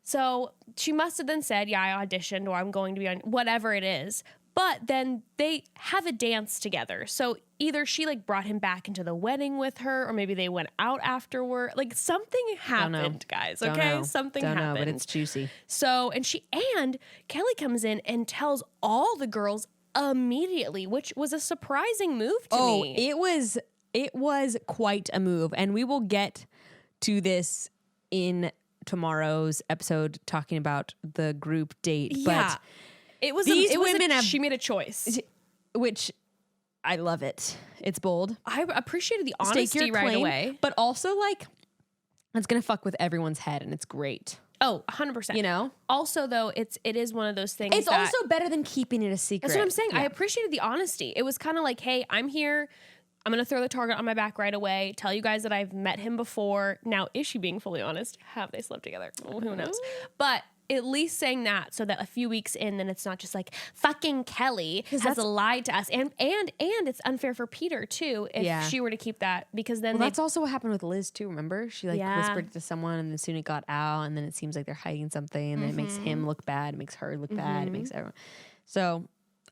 So she must have then said, "Yeah, I auditioned, or I'm going to be on whatever it is." But then they have a dance together. So either she like brought him back into the wedding with her, or maybe they went out afterward. Like something happened, guys. Okay, something happened. Don't know, but it's juicy. So and Kelly comes in and tells all the girls immediately, which was a surprising move to me. It was quite a move, and we will get to this in tomorrow's episode talking about the group date. Yeah. But it was she made a choice, which I love it. It's bold. I appreciated the honesty right away, but also like it's gonna fuck with everyone's head, and it's great. Oh, 100%. You know. Also, though, it is one of those things. It's also better than keeping it a secret. That's what I'm saying. Yeah. I appreciated the honesty. It was kind of like, hey, I'm here. I'm going to throw the target on my back right away. Tell you guys that I've met him before. Now, is she being fully honest? Have they slept together? Well, who knows? But at least saying that so that a few weeks in, then it's not just like fucking Kelly has lied to us. And it's unfair for Peter too if she were to keep that, because then that's also what happened with Liz too. Remember, she whispered it to someone, and then soon it got out, and then it seems like they're hiding something, and then it makes him look bad, it makes her look bad, it makes everyone. So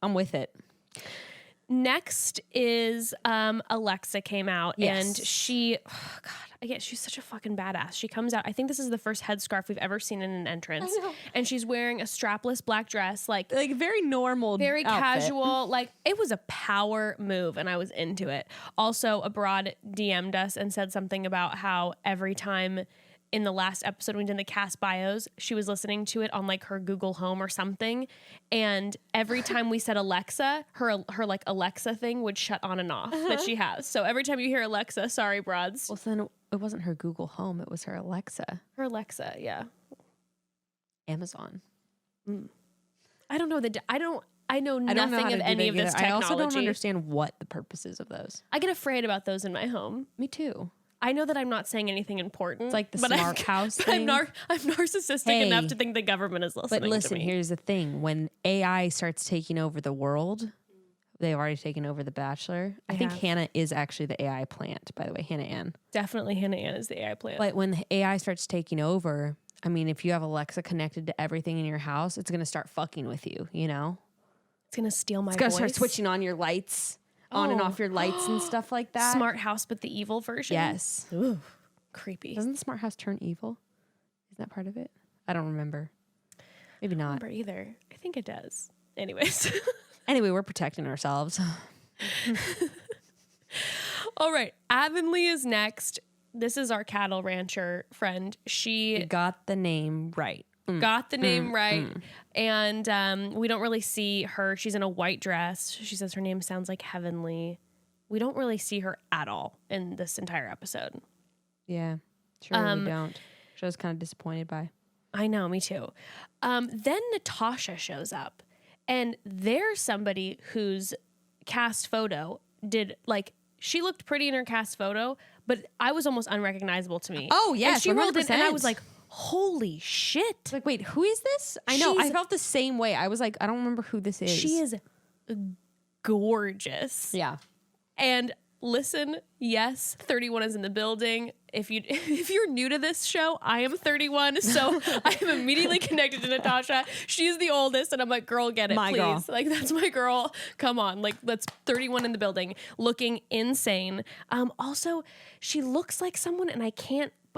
I'm with it. Next is Alexa came out, Yes. and she, oh God, again, she's such a fucking badass. She comes out. I think this is the first headscarf we've ever seen in an entrance, and she's wearing a strapless black dress, like very normal, very outfit. casual. Like it was a power move, and I was into it. Also, a broad DM'd us and said something about how every time in the last episode when we did the cast bios, she was listening to it on like her Google Home or something, and every time we said Alexa, her like Alexa thing would shut on and off that she has. So every time you hear Alexa, sorry broads. Well, then it wasn't her Google Home; it was her Alexa. Her Alexa, yeah. Amazon. I don't know I know nothing of any of this technology. I also don't understand what the purpose is of those. I get afraid about those in my home. Me too. I know that I'm not saying anything important. It's like the smart house thing. I'm narcissistic enough to think the government is listening But listen, to me. here's the thing. When AI starts taking over the world, they've already taken over The Bachelor. I think Hannah is actually the AI plant, by the way, Hannah Ann. Definitely Hannah Ann is the AI plant. But when the AI starts taking over, I mean, if you have Alexa connected to everything in your house, it's going to start fucking with you, you know? It's going to steal my voice. It's going to start switching on your lights. On and off your lights and stuff like that. Smart house, but the evil version? Yes. Ooh, creepy. Doesn't the smart house turn evil? Isn't that part of it? I don't remember. Maybe not. I don't remember either. I think it does. Anyways. Anyway, we're protecting ourselves. All right. Avonlea is next. This is our cattle rancher friend. She got the name right. Got the name right. And we don't really see her. She's in a white dress. She says her name sounds like Heavenly. We don't really see her at all in this entire episode. Yeah, sure we don't. Which I was kind of disappointed by. I know, me too. Then Natasha shows up. And there's somebody whose cast photo did, like, she looked pretty in her cast photo, but I was almost unrecognizable to me. Oh, yes, and she rolled in, 100%. and I was like, holy shit. Like, wait, who is this? I know. I felt the same way. I was like, I don't remember who this is. She is gorgeous. Yeah. And listen, yes, 31 is in the building. If you're new to this show, I am 31, so I am immediately connected to Natasha. She's the oldest, and I'm like, girl, get it, my please. Girl. Like, that's my girl. Come on, like, that's 31 in the building, looking insane. Also, she looks like someone, and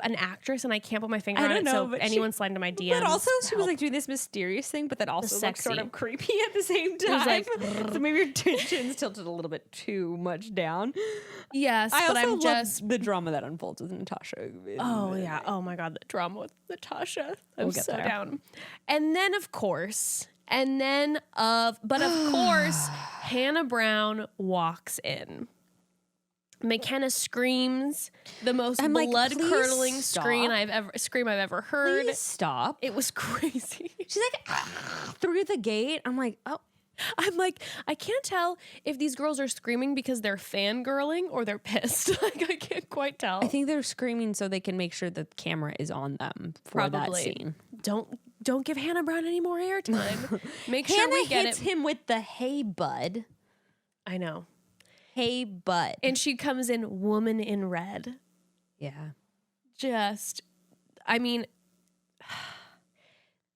an actress, and I can't put my finger on it. So anyone slide into my DMs. But also, she was like doing this mysterious thing, but that also looked sort of creepy at the same time. Like, so maybe your chin's tilted a little bit too much down. Yes, I but also I'm just the drama that unfolds with Natasha. Oh yeah. Oh my God, the drama with Natasha. I'm We'll get so there. down. And then of course, of course, Hannah Brown walks in. McKenna screams the most blood-curdling scream I've ever heard. Please stop. It was crazy. She's like through the gate. I'm like, oh. I'm like, I can't tell if these girls are screaming because they're fangirling or they're pissed. Like, I can't quite tell. I think they're screaming so they can make sure the camera is on them for that scene. Don't give Hannah Brown any more airtime. Make sure Hannah we get hits it. him with the hey bud. I know. Hey bud. And she comes in woman in red. Yeah. I mean,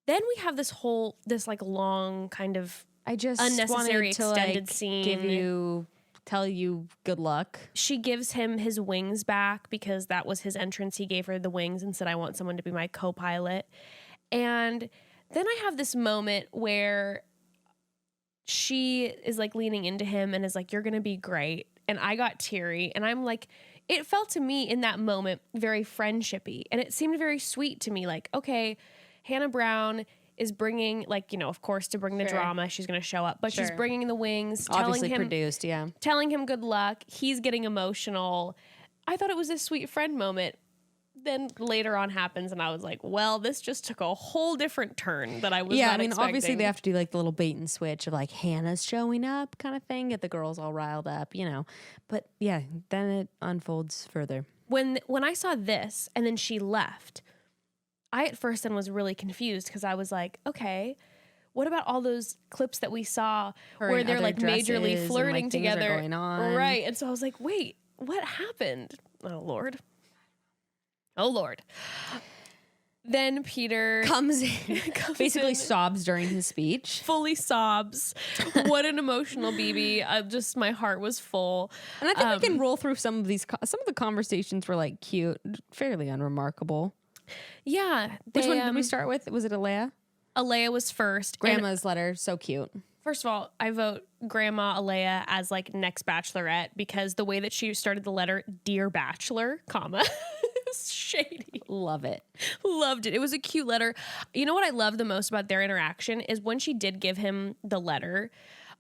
then we have this like long kind of unnecessary extended scene. Tell you good luck. She gives him his wings back because that was his entrance. He gave her the wings and said, I want someone to be my co-pilot. And then I have this moment where she is like leaning into him and is like, you're going to be great. And I got teary and I'm like, it felt to me in that moment very friendshipy. And it seemed very sweet to me. Like, okay, Hannah Brown is bringing, like, you know, of course, to bring the drama, she's going to show up, but she's bringing the wings, Obviously produced, telling him good luck. He's getting emotional. I thought it was a sweet friend moment. Then later on happens, and I was like, well, this just took a whole different turn that I was not expecting. Obviously they have to do like the little bait and switch of like Hannah's showing up kind of thing, get the girls all riled up, you know. But yeah, then it unfolds further. When I saw this and then she left, I at first then was really confused because I was like, okay, what about all those clips that we saw where they're like majorly flirting together? Going on. Right. And so I was like, wait, what happened? Oh, Lord. Then Peter comes in, basically sobs during his speech. Fully sobs. What an emotional BB. Just my heart was full. And I think we can roll through some of these. Some of the conversations were like cute, fairly unremarkable. Yeah. Which one did we start with? Was it Alea? Alea was first. Grandma's letter, so cute. First of all, I vote Grandma Alea as like next Bachelorette because the way that she started the letter, Dear Bachelor, comma. Shady. Love it. Loved it. It was a cute letter. You know what I love the most about their interaction is when she did give him the letter,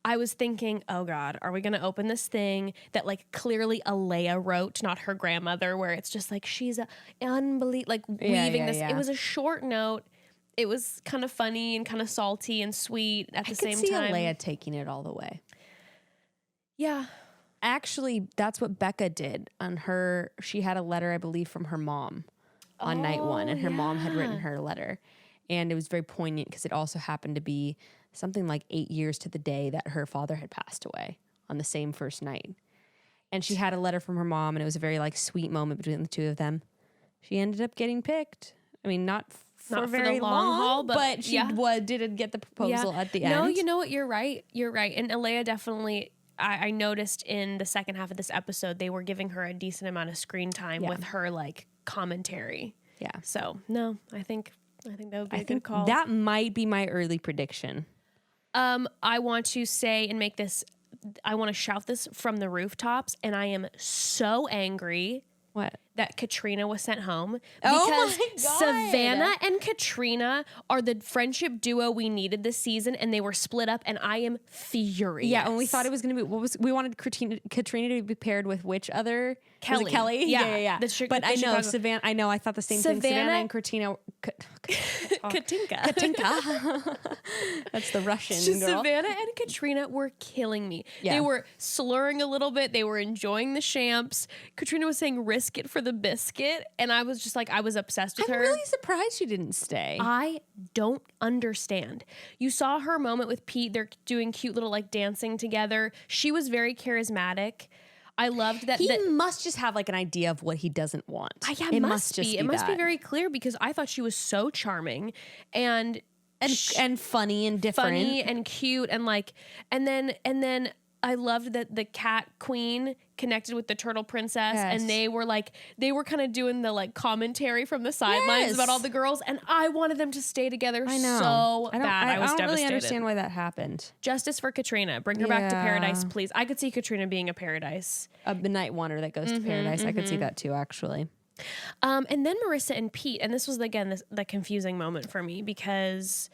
I was thinking, oh God, are we going to open this thing that like clearly Alea wrote, not her grandmother, where it's just like, she's unbelievable, like weaving this. Yeah. It was a short note. It was kind of funny and kind of salty and sweet at the same time. I could see Alea taking it all the way. Yeah. Actually, that's what Becca did on her. She had a letter, I believe, from her mom on night one, and her mom had written her a letter. And it was very poignant because it also happened to be something like 8 years to the day that her father had passed away on the same first night. And she had a letter from her mom, and it was a very like sweet moment between the two of them. She ended up getting picked. I mean, not for very the long haul, but she did get the proposal at the end. No, you know what? You're right. You're right. And Alea definitely, I noticed in the second half of this episode, they were giving her a decent amount of screen time with her like commentary. Yeah. So no, I think that would be a good call. That might be my early prediction. I want to say and make this, I want to shout this from the rooftops, and I am so angry. What? That Katrina was sent home Oh because my God. Savannah and Katrina are the friendship duo we needed this season, and they were split up, and I am furious. Yeah, and we thought it was going to be, we wanted Katrina to be paired with which other? Kelly. Was it Kelly? Yeah. But I know, Savannah. I thought the same thing. Savannah and Katrina. Katinka. That's the Russian girl. Savannah and Katrina were killing me. Yeah. They were slurring a little bit. They were enjoying the champs. Katrina was saying risk it for the biscuit. And I was just like, I was obsessed with her. I'm really surprised she didn't stay. I don't understand. You saw her moment with Pete. They're doing cute little like dancing together. She was very charismatic. I loved that. He must just have like an idea of what he doesn't want. It must be. It must be very clear because I thought she was so charming and funny and different, funny and cute and like, and then I loved that the cat queen connected with the turtle princess, and they were kind of doing the like commentary from the sidelines about all the girls, and I wanted them to stay together so bad. I was devastated. I don't really understand why that happened. Justice for Katrina. Bring her back to paradise, please. I could see Katrina being a paradise. A night wonder that goes to paradise. I could see that too, actually. And then Marisa and Pete, and this was again the confusing moment for me because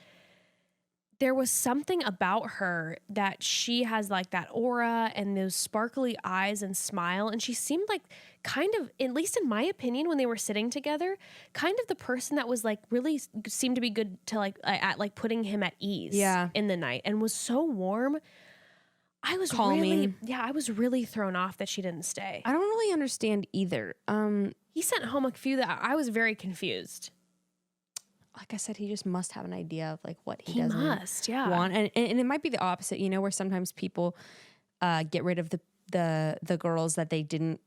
there was something about her that she has like that aura and those sparkly eyes and smile. And she seemed like kind of, at least in my opinion, when they were sitting together, kind of the person that was like really seemed to be good to like at like putting him at ease in the night and was so warm. I was calming. I was really thrown off that she didn't stay. I don't really understand either. He sent home a few that I was very confused. Like I said, he just must have an idea of like what he doesn't want, and it might be the opposite, you know, where sometimes people get rid of the girls that they didn't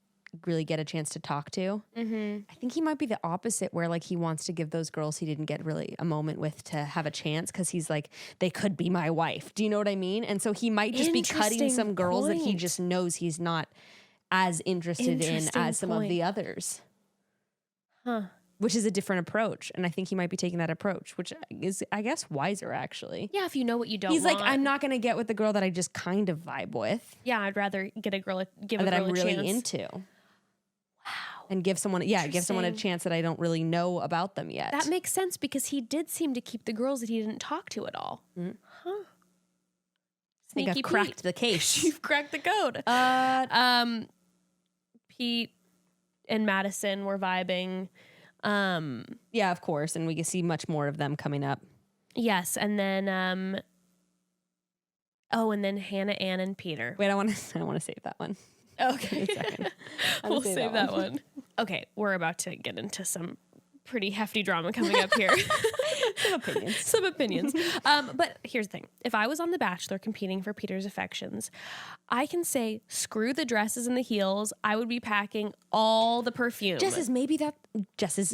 really get a chance to talk to. I think he might be the opposite, where like he wants to give those girls he didn't get really a moment with to have a chance because he's like, they could be my wife. Do you know what I mean? And so he might just be cutting some girls that he just knows he's not as interested in as some of the others. Which is a different approach. And I think he might be taking that approach, which is, I guess, wiser, actually. Yeah, if you know what you don't want. He's like, I'm not going to get with the girl that I just kind of vibe with. Yeah, I'd rather get a girl, give a girl that I'm a really chance. into. Wow. And give someone a chance that I don't really know about them yet. That makes sense because he did seem to keep the girls that he didn't talk to at all. Sneaky I think I've cracked the case. You've cracked the code. Pete and Madison were vibing. Yeah, of course, and we can see much more of them coming up. Yes, and then and then Hannah, Ann, and Peter. Wait, I want to save that one. Okay, a second. We'll save that one. Okay, we're about to get into some pretty hefty drama coming up here. Some opinions. But here's the thing. If I was on The Bachelor competing for Peter's affections, I can say, screw the dresses and the heels. I would be packing all the perfume. Jess, maybe Jess,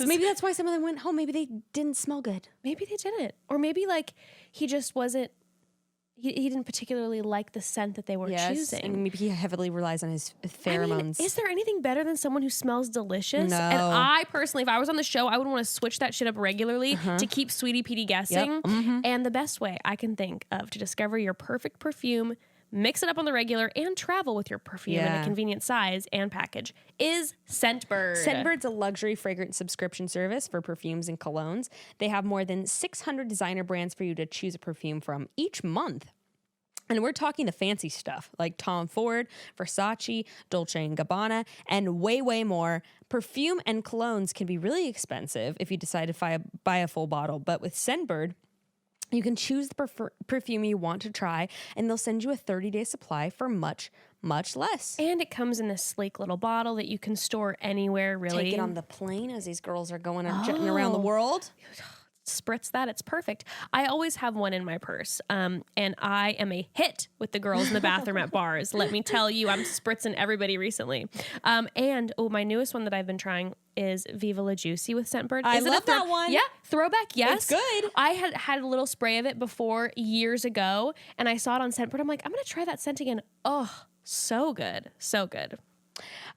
maybe that's why some of them went home. Maybe they didn't smell good. Maybe they didn't. Or maybe like he just wasn't, he didn't particularly like the scent that they were choosing. And maybe he heavily relies on his pheromones. I mean, is there anything better than someone who smells delicious? No. And I personally, if I was on the show, I would want to switch that shit up regularly to keep Sweetie Petey guessing. Yep. Mm-hmm. And the best way I can think of to discover your perfect perfume, mix it up on the regular, and travel with your perfume in a convenient size and package is Scentbird. Scentbird's a luxury fragrance subscription service for perfumes and colognes. They have more than 600 designer brands for you to choose a perfume from each month. And we're talking the fancy stuff like Tom Ford, Versace, Dolce & Gabbana, and way, way more. Perfume and colognes can be really expensive if you decide to buy a full bottle. But with Scentbird, you can choose the perfume you want to try, and they'll send you a 30-day supply for much, much less. And it comes in this sleek little bottle that you can store anywhere, really. Take it on the plane as these girls are going and jetting around the world. Spritz that. It's perfect. I always have one in my purse. And I am a hit with the girls in the bathroom at bars. Let me tell you, I'm spritzing everybody recently. And my newest one that I've been trying is Viva La Juicy with Scentbird. I love that one. Yeah, throwback, yes. It's good. I had a little spray of it before years ago, and I saw it on Scentbird. I'm like, I'm going to try that scent again. Oh, so good. So good.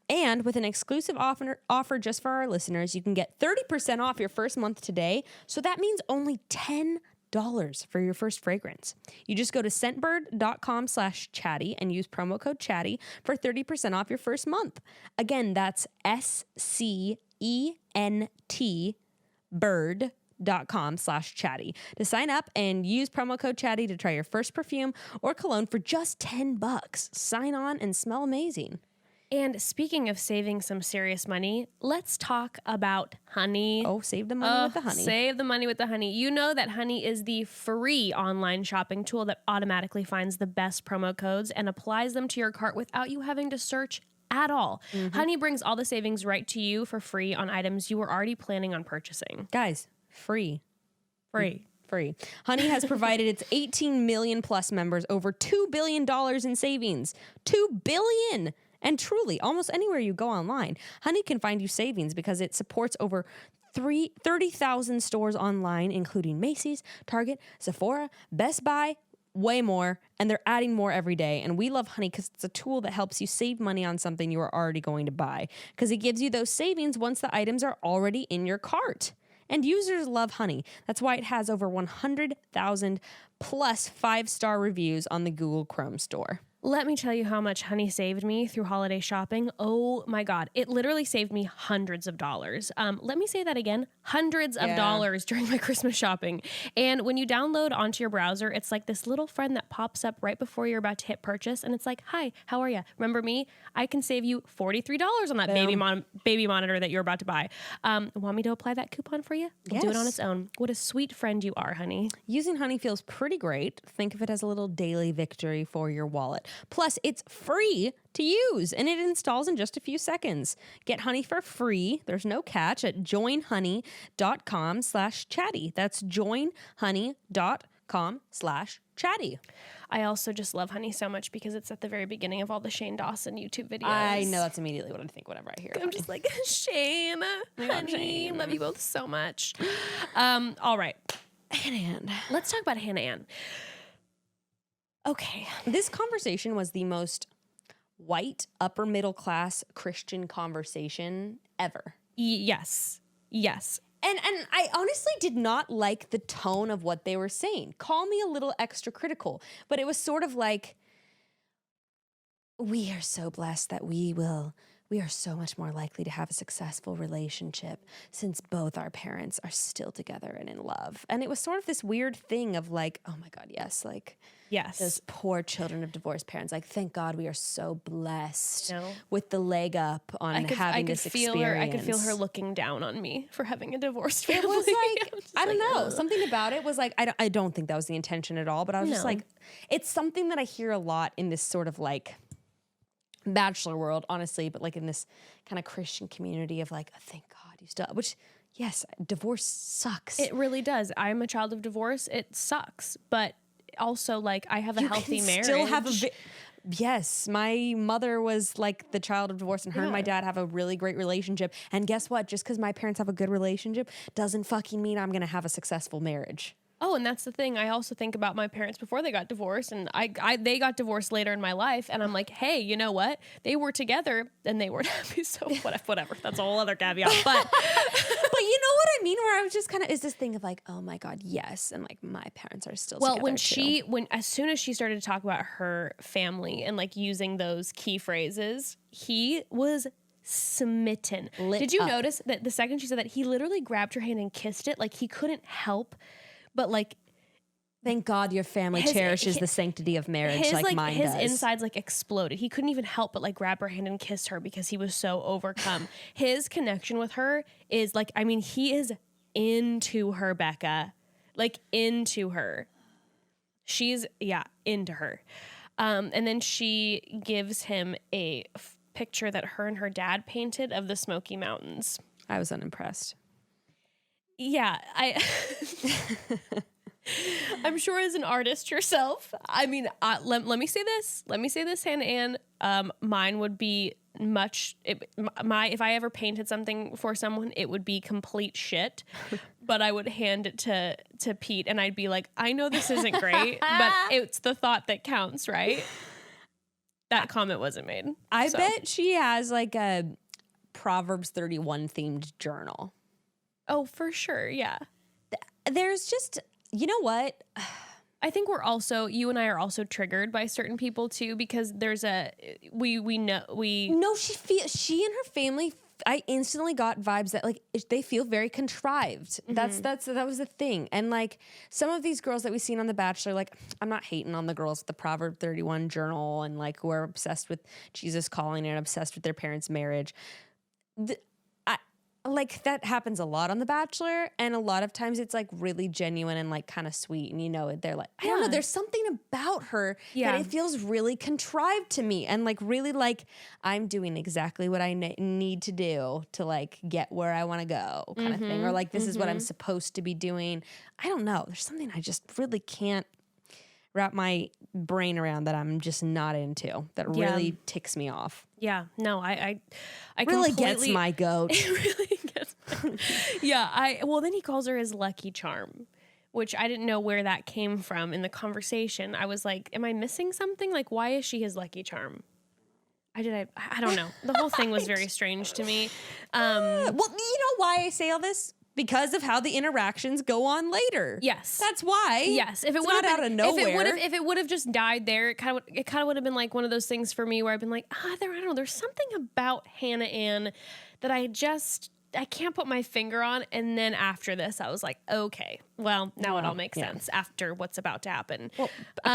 And with an exclusive offer just for our listeners, you can get 30% off your first month today. So that means only $10 for your first fragrance. You just go to scentbird.com/chatty and use promo code chatty for 30% off your first month. Again, that's SCENT bird.com/chatty to sign up and use promo code chatty to try your first perfume or cologne for just $10. Sign on and smell amazing. And speaking of saving some serious money, let's talk about Honey. Oh, save the money with the Honey. Save the money with the Honey. You know that Honey is the free online shopping tool that automatically finds the best promo codes and applies them to your cart without you having to search at all. Mm-hmm. Honey brings all the savings right to you for free on items you were already planning on purchasing. Guys, free. Free. Honey has provided its 18 million plus members over $2 billion in savings. $2 billion! And truly, almost anywhere you go online, Honey can find you savings because it supports over 30,000 stores online, including Macy's, Target, Sephora, Best Buy, way more, and they're adding more every day. And we love Honey because it's a tool that helps you save money on something you are already going to buy because it gives you those savings once the items are already in your cart. And users love Honey. That's why it has over 100,000 plus 5-star reviews on the Google Chrome store. Let me tell you how much Honey saved me through holiday shopping. Oh my God. It literally saved me hundreds of dollars. Let me say that again. Hundreds of dollars during my Christmas shopping. And when you download onto your browser, it's like this little friend that pops up right before you're about to hit purchase. And it's like, hi, how are you? Remember me? I can save you $43 on that baby monitor that you're about to buy. Want me to apply that coupon for you? I'll do it on its own. What a sweet friend you are, Honey. Using Honey feels pretty great. Think of it as a little daily victory for your wallet. Plus, it's free to use, and it installs in just a few seconds. Get Honey for free. There's no catch at joinhoney.com/chatty. That's joinhoney.com/chatty. I also just love Honey so much because it's at the very beginning of all the Shane Dawson YouTube videos. I know that's immediately what I think whenever I hear it. I'm just like, Shane, Honey, love you both so much. All right. Hannah Ann. Let's talk about Hannah Ann. Okay. This conversation was the most white, upper middle class Christian conversation ever. Yes. And I honestly did not like the tone of what they were saying. Call me a little extra critical, but it was sort of like, we are so blessed that we are so much more likely to have a successful relationship since both our parents are still together and in love. And it was sort of this weird thing of like, oh my God, yes, like, yes, those poor children of divorced parents. Like, thank God we are so blessed with the leg up on having this experience. I could feel her looking down on me for having a divorced family. It was like, I don't know. Something about it was like, I don't think that was the intention at all, but I was just like, it's something that I hear a lot in this sort of like Bachelor world, honestly, but like in this kind of Christian community of like, oh, thank God you still, which, yes, divorce sucks. It really does. I'm a child of divorce. It sucks, but also like I have a healthy marriage. Still have Yes, my mother was like the child of divorce, and her and my dad have a really great relationship. And guess what? Just because my parents have a good relationship doesn't fucking mean I'm going to have a successful marriage. Oh, and that's the thing. I also think about my parents before they got divorced, and they got divorced later in my life, and I'm like, hey, you know what? They were together, and they weren't happy, so whatever. That's a whole other caveat. But but you know what I mean? Where I was just kind of, is this thing of like, oh my God, yes, and like my parents are still together when as soon as she started to talk about her family and like using those key phrases, he was smitten. Did you notice that the second she said that, he literally grabbed her hand and kissed it? Like he couldn't help. But like, thank God your family cherishes the sanctity of marriage like mine does. His insides like exploded. He couldn't even help but like grab her hand and kiss her because he was so overcome. His connection with her is like, I mean, he is into her, Becca. Like into her. She's, into her. And then she gives him a picture that her and her dad painted of the Smoky Mountains. I was unimpressed. Yeah, I'm sure as an artist yourself, I mean, let me say this. Let me say this, Hannah Ann. Mine would be if I ever painted something for someone, it would be complete shit. But I would hand it to Pete, and I'd be like, I know this isn't great, but it's the thought that counts, right? That comment wasn't made. I bet she has like a Proverbs 31 themed journal. Oh, for sure. Yeah. There's just, you know what? I think you and I are also triggered by certain people too, because there's she and her family, I instantly got vibes that like they feel very contrived. Mm-hmm. That was the thing. And like some of these girls that we've seen on The Bachelor, like I'm not hating on the girls with the Proverb 31 journal and like who are obsessed with Jesus calling and obsessed with their parents' marriage. Like that happens a lot on The Bachelor, and a lot of times it's like really genuine and like kind of sweet, and you know they're like, I don't know, there's something about her that it feels really contrived to me, and like really like I'm doing exactly what I need to do to like get where I want to go kind of thing, or like this is what I'm supposed to be doing. I don't know, there's something I just really can't wrap my brain around that I'm just not into, that really ticks me off. Yeah, no, I really gets my goat. It really gets well, then he calls her his lucky charm, which I didn't know where that came from in the conversation. I was like, am I missing something? Like, why is she his lucky charm? I don't know. The whole thing was very strange to me. Well, you know why I say all this? Because of how the interactions go on later. Yes, that's why. Yes, if it would have out of nowhere, if it would have just died there, it kind of would have been like one of those things for me where I've been like, I don't know. There's something about Hannah Ann that I can't put my finger on. And then after this, I was like, okay, well, now it all makes sense after what's about to happen. Well,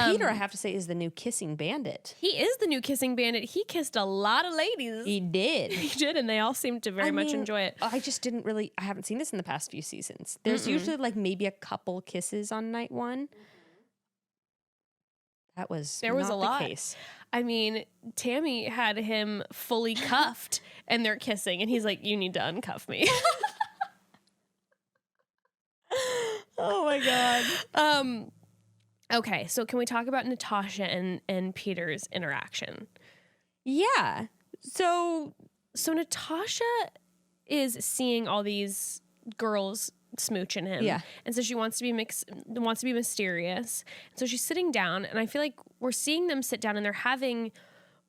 Peter, I have to say, is the new kissing bandit. He is the new kissing bandit. He kissed a lot of ladies. He did. He did, and they all seemed to very much enjoy it. I just I haven't seen this in the past few seasons. There's usually like maybe a couple kisses on night one. That was there was not a lot. The case. I mean, Tammy had him fully cuffed and they're kissing and he's like, you need to uncuff me. Oh my God. Okay, so can we talk about Natasha and Peter's interaction? Yeah. So Natasha is seeing all these girls smooching him. Yeah. And so she wants to be mysterious. And so she's sitting down, and I feel like we're seeing them sit down and they're having,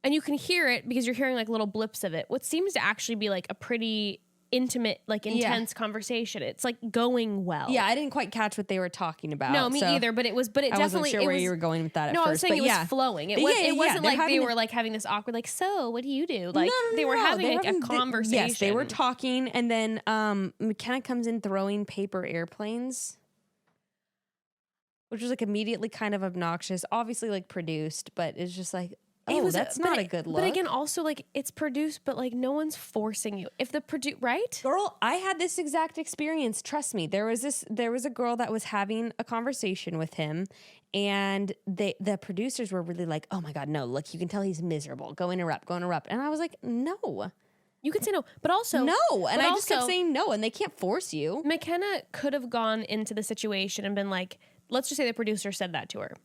and you can hear it because you're hearing like little blips of it. What seems to actually be like a pretty intimate, like intense conversation. It's like going well. Yeah, I didn't quite catch what they were talking about. No, me either. But it definitely. I wasn't sure where you were going with that at first. No, I was saying it was flowing. It wasn't like they were like having this awkward, like, so what do you do? Like they were having a conversation. Yes, they were talking, and then McKenna comes in throwing paper airplanes, which was like immediately kind of obnoxious. Obviously, like produced, but it's just like. That's not a good look. But again, also, like, it's produced, but, like, no one's forcing you. If the right? Girl, I had this exact experience. Trust me. There was a girl that was having a conversation with him, and the producers were really like, oh, my God, no, look, you can tell he's miserable. Go interrupt. And I was like, no. You could say no, but also... No, and I just kept saying no, and they can't force you. McKenna could have gone into the situation and been like, let's just say the producer said that to her.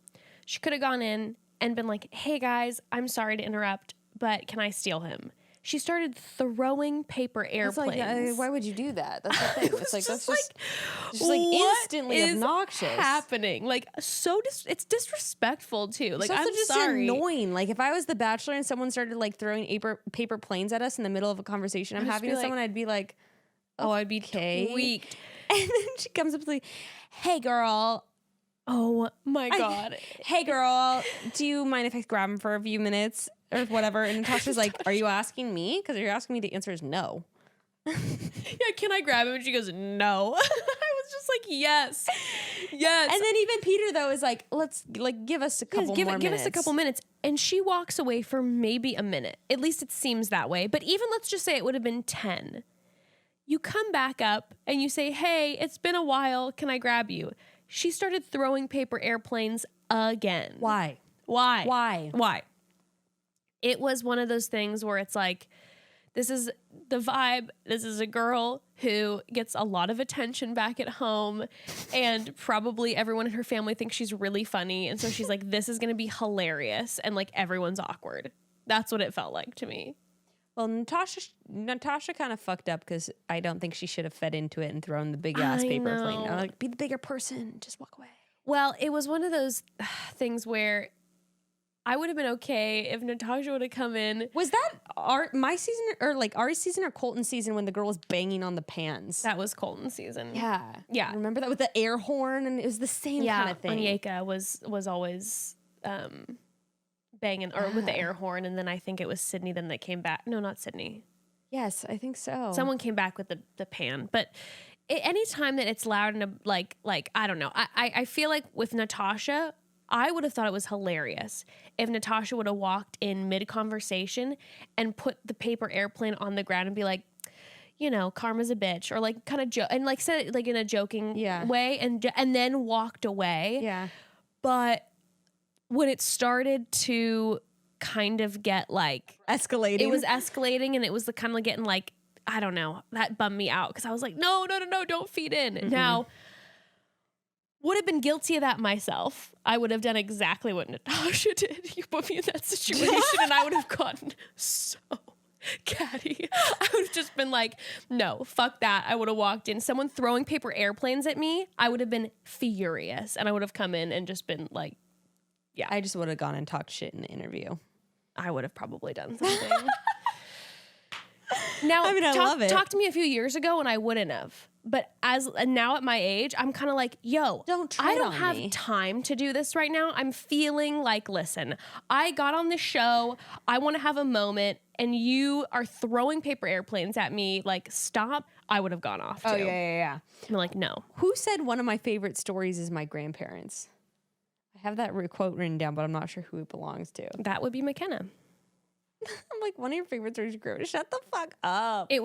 She could have gone in and been like, hey guys, I'm sorry to interrupt, but can I steal him? She started throwing paper airplanes. Like, why would you do that? That's the thing. It's like, that's just instantly what is obnoxious. happening? Like, it's disrespectful too. Like, It's also I'm just sorry. annoying. Like, if I was the Bachelor and someone started like throwing paper planes at us in the middle of a conversation I'm having with someone, I'd be like, oh, I'd be tweaked. And then she comes up to me, hey girl. Oh my God. Hey girl, do you mind if I grab him for a few minutes or whatever? And Natasha's like, are you asking me? Because you're asking me, the answer is no. Yeah, can I grab him? And she goes, no. I was just like, yes. Yes. And then even Peter, though, is like, let's give us a couple more minutes. Give us a couple minutes. And she walks away for maybe a minute. At least it seems that way. But even let's just say it would have been 10. You come back up and you say, hey, it's been a while. Can I grab you? She started throwing paper airplanes again. Why? It was one of those things where it's like, this is the vibe. This is a girl who gets a lot of attention back at home, and probably everyone in her family thinks she's really funny. And so she's like, this is going to be hilarious. And like, everyone's awkward. That's what it felt like to me. Well, Natasha kind of fucked up because I don't think she should have fed into it and thrown the big ass paper plane. Like, be the bigger person. Just walk away. Well, it was one of those things where I would have been okay if Natasha would have come in. Was that my season or like Ari's season or Colton's season when the girl was banging on the pans? That was Colton's season. Yeah. Remember that with the air horn, and it was the same kind of thing. Onyeka was always banging or with the air horn, and then I think it was Sydney then that came back. No, not Sydney. Yes, I think so. Someone came back with the pan, but anytime that it's loud and like I don't know. I feel like with Natasha, I would have thought it was hilarious if Natasha would have walked in mid-conversation and put the paper airplane on the ground and be like, you know, karma's a bitch, or like kind of and like said it like in a joking way, and then walked away. Yeah. But when it started to kind of get like escalating, it was escalating, and it was the kind of like getting like, I don't know, that bummed me out because I was like, no, don't feed in. Mm-hmm. Now, would have been guilty of that myself. I would have done exactly what Natasha did. You put me in that situation and I would have gotten so catty. I would have just been like, no, fuck that. I would have walked in. Someone throwing paper airplanes at me, I would have been furious. And I would have come in and just been like, yeah. I just would have gone and talked shit in the interview. I would have probably done something. Now, I mean, I love it. Talk to me a few years ago and I wouldn't have. But now at my age, I'm kind of like, yo, I don't have time to do this right now. I'm feeling like, listen, I got on this show. I want to have a moment, and you are throwing paper airplanes at me. Like, stop. I would have gone off too. Oh, yeah. I'm like, no. Who said one of my favorite stories is my grandparents? I have that quote written down, but I'm not sure who it belongs to. That would be McKenna. I'm like, one of your favorite stories, girl. Shut the fuck up. I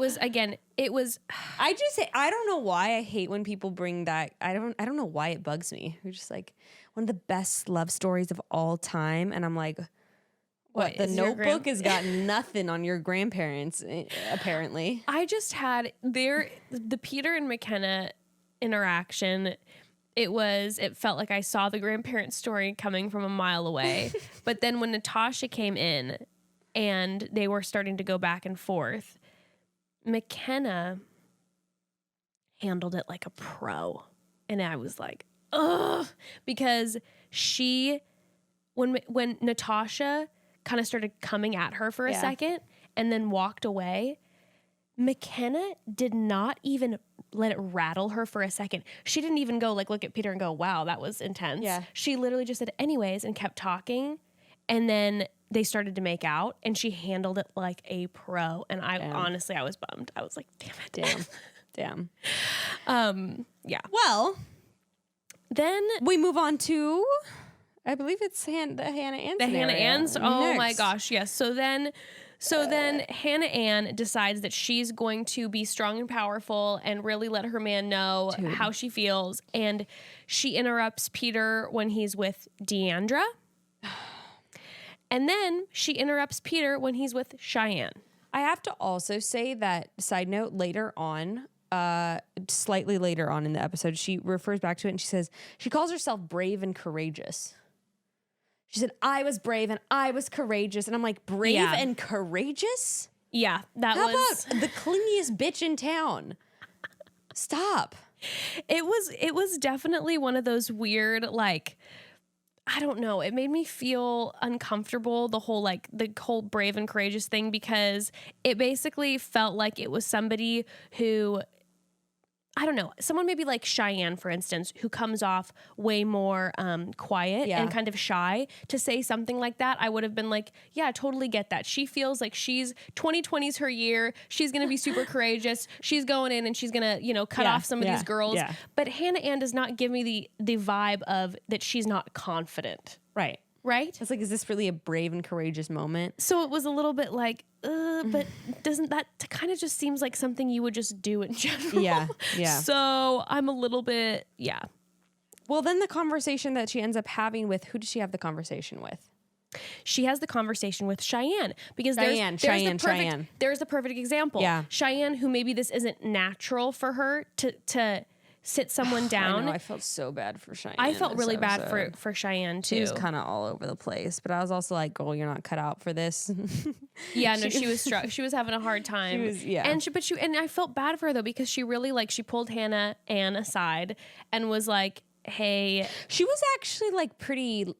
don't know why I hate when people bring that. I don't know why it bugs me. You're just like, one of the best love stories of all time. And I'm like, what? The Notebook has got nothing on your grandparents, apparently. I just had the Peter and McKenna interaction. It felt like I saw the grandparent story coming from a mile away. But then when Natasha came in and they were starting to go back and forth, McKenna handled it like a pro. And I was like, ugh, because when Natasha kind of started coming at her for a second and then walked away, McKenna did not even let it rattle her for a second. She didn't even go like look at Peter and go, wow, that was intense. Yeah. She literally just said anyways and kept talking. And then they started to make out and she handled it like a pro. And honestly, I was bummed. I was like, damn it. Damn. Yeah. Well, then we move on to, I believe it's the Hannah Ann. The Hannah Ann's. Oh my gosh. Yes. So then Hannah Ann decides that she's going to be strong and powerful and really let her man know how she feels. And she interrupts Peter when he's with Deandra. And then she interrupts Peter when he's with Cheyenne. I have to also say that, side note, later on, slightly later on in the episode, she refers back to it and she says, she calls herself brave and courageous. She said, I was brave and I was courageous. And I'm like, brave Yeah. and courageous? Yeah, that How was about the clingiest bitch in town? Stop. it was definitely one of those weird, like, I don't know. It made me feel uncomfortable, the whole brave and courageous thing, because it basically felt like it was somebody who, I don't know, someone maybe like Cheyenne, for instance, who comes off way more quiet and kind of shy. To say something like that, I would have been like, yeah, totally get that. She feels like 2020's her year. She's going to be super courageous. She's going in and she's going to, cut off some of these girls. Yeah. But Hannah Ann does not give me the vibe of that she's not confident. Right. Right? It's like, is this really a brave and courageous moment? So it was a little bit like, but doesn't that kind of just seems like something you would just do in general? Yeah. So I'm a little bit, Well, then the conversation that she ends up having with, who does she have the conversation with? She has the conversation with Cheyenne, because Cheyenne. There's the perfect example. Yeah. Cheyenne, who maybe this isn't natural for her to sit someone down. I know, I felt so bad for Cheyenne. I felt really bad for Cheyenne too. She was kind of all over the place, but I was also like, girl, you're not cut out for this. Yeah, no, she was struck. She was having a hard time. And I felt bad for her though, because she really she pulled Hannah Ann aside and was like, hey. She was actually like pretty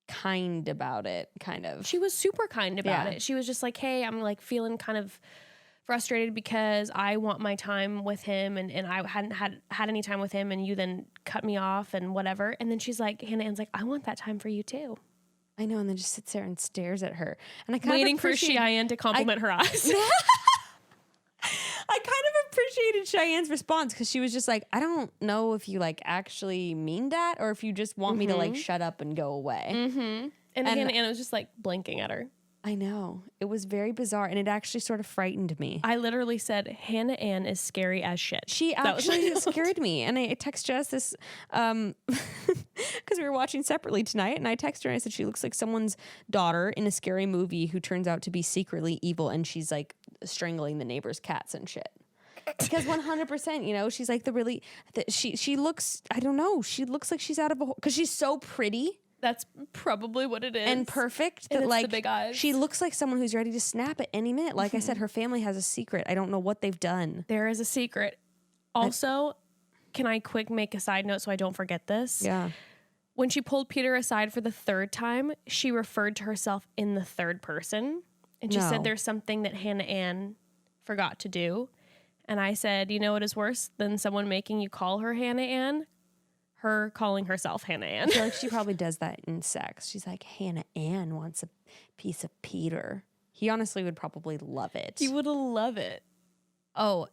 kind about it, kind of. She was super kind about it. She was just like, hey, I'm like feeling kind of frustrated because I want my time with him and I hadn't had any time with him, and you then cut me off and whatever. And then she's like, Hannah Ann's like, I want that time for you too. I know, and then just sits there and stares at her. And I kind waiting of for Cheyenne to compliment her eyes. I kind of appreciated Cheyenne's response, because she was just like, I don't know if you like actually mean that or if you just want me to like shut up and go away. Mm-hmm. And Hannah Ann was just like blinking at her. I know. It was very bizarre, and it actually sort of frightened me. I literally said, Hannah Ann is scary as shit. She actually scared me. And I text Jess this, because we were watching separately tonight, and I texted her and I said, she looks like someone's daughter in a scary movie who turns out to be secretly evil, and she's like strangling the neighbor's cats and shit. Because 100%, she's like she looks, I don't know, she looks like she's out of because she's so pretty. That's probably what it is. And perfect. And that, it's like, the big eyes. She looks like someone who's ready to snap at any minute. Like I said, her family has a secret. I don't know what they've done. There is a secret. Also, can I make a side note so I don't forget this? Yeah. When she pulled Peter aside for the third time, she referred to herself in the third person. And she said there's something that Hannah Ann forgot to do. And I said, you know what is worse than someone making you call her Hannah Ann? Her calling herself Hannah Ann. I feel like she probably does that in sex. She's like, Hannah Ann wants a piece of Peter. He honestly would probably love it. He would love it. Oh,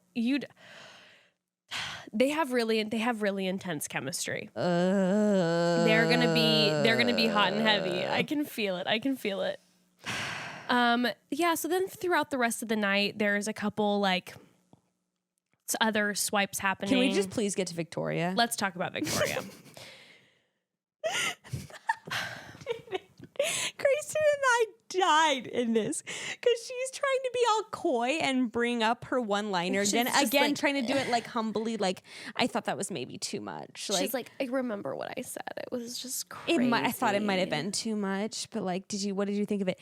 they have really intense chemistry. They're gonna be hot and heavy. I can feel it. So then throughout the rest of the night, there's a couple like other swipes happening. Can we just please get to Victoria? Let's talk about Victoria. Kristen and I died in this because she's trying to be all coy and bring up her one-liner again, like, trying to do it like humbly. Like, I thought that was maybe too much. Like, she's like, I remember what I said. It was just crazy. I thought it might have been too much, but like, what did you think of it?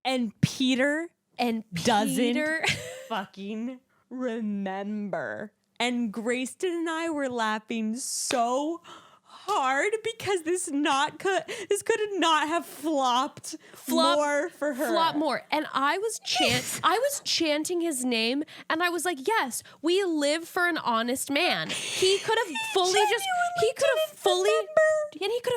And Peter doesn't fucking remember. And Grayston and I were laughing so hard because this could not have flopped more for her. Flop more. And I was chanting his name, and I was like, yes, we live for an honest man. He could have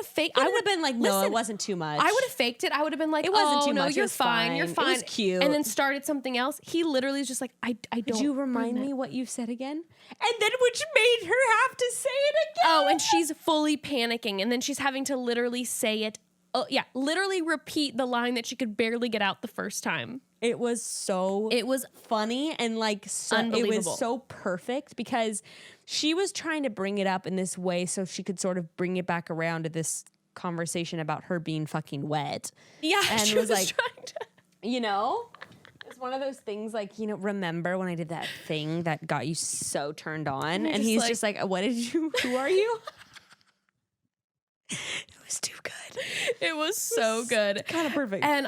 faked. I would have been like, no, it wasn't too much. I would have faked it. I would have been like, it wasn't too no, much. You're fine. You're fine. It was cute. And then started something else. He literally was just like, I don't. Could you remind me what you said again? And then which made her have to say it again. Oh, and she's fully panicking, and then she's having to literally say it. Oh yeah, literally repeat the line that she could barely get out the first time. It was funny and like unbelievable. It was so perfect because she was trying to bring it up in this way so she could sort of bring it back around to this conversation about her being fucking wet. Yeah, and she was like trying to, it's one of those things like, remember when I did that thing that got you so turned on? And he's just like, who are you? It was too good. It was so good. Kind of perfect. And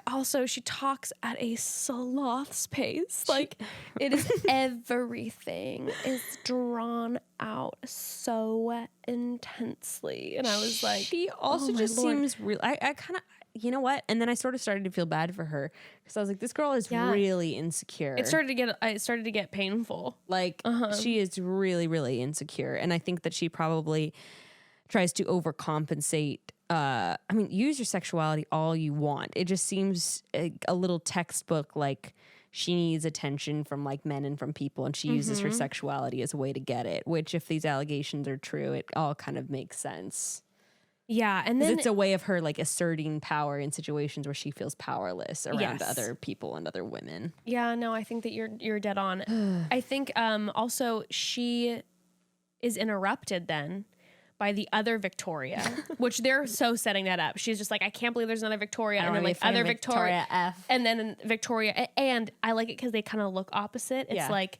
also she talks at a sloth's pace. Like it is everything is drawn out so intensely. And I was like, she also just seems real. I kind of, you know what? And then I sort of started to feel bad for her because I was like, this girl is really insecure. It started to get painful. Like she is really, really insecure. And I think that she probably tries to overcompensate. I mean, use your sexuality all you want. It just seems a little textbook, like she needs attention from like men and from people, and she uses her sexuality as a way to get it, which if these allegations are true, it all kind of makes sense. Yeah, and then it's a way of her like asserting power in situations where she feels powerless around other people and other women. Yeah, no, I think that you're dead on. I think also she is interrupted then by the other Victoria, which they're so setting that up. She's just like, I can't believe there's another Victoria, and then like other Victoria F, and then Victoria, and I like it because they kind of look opposite. It's like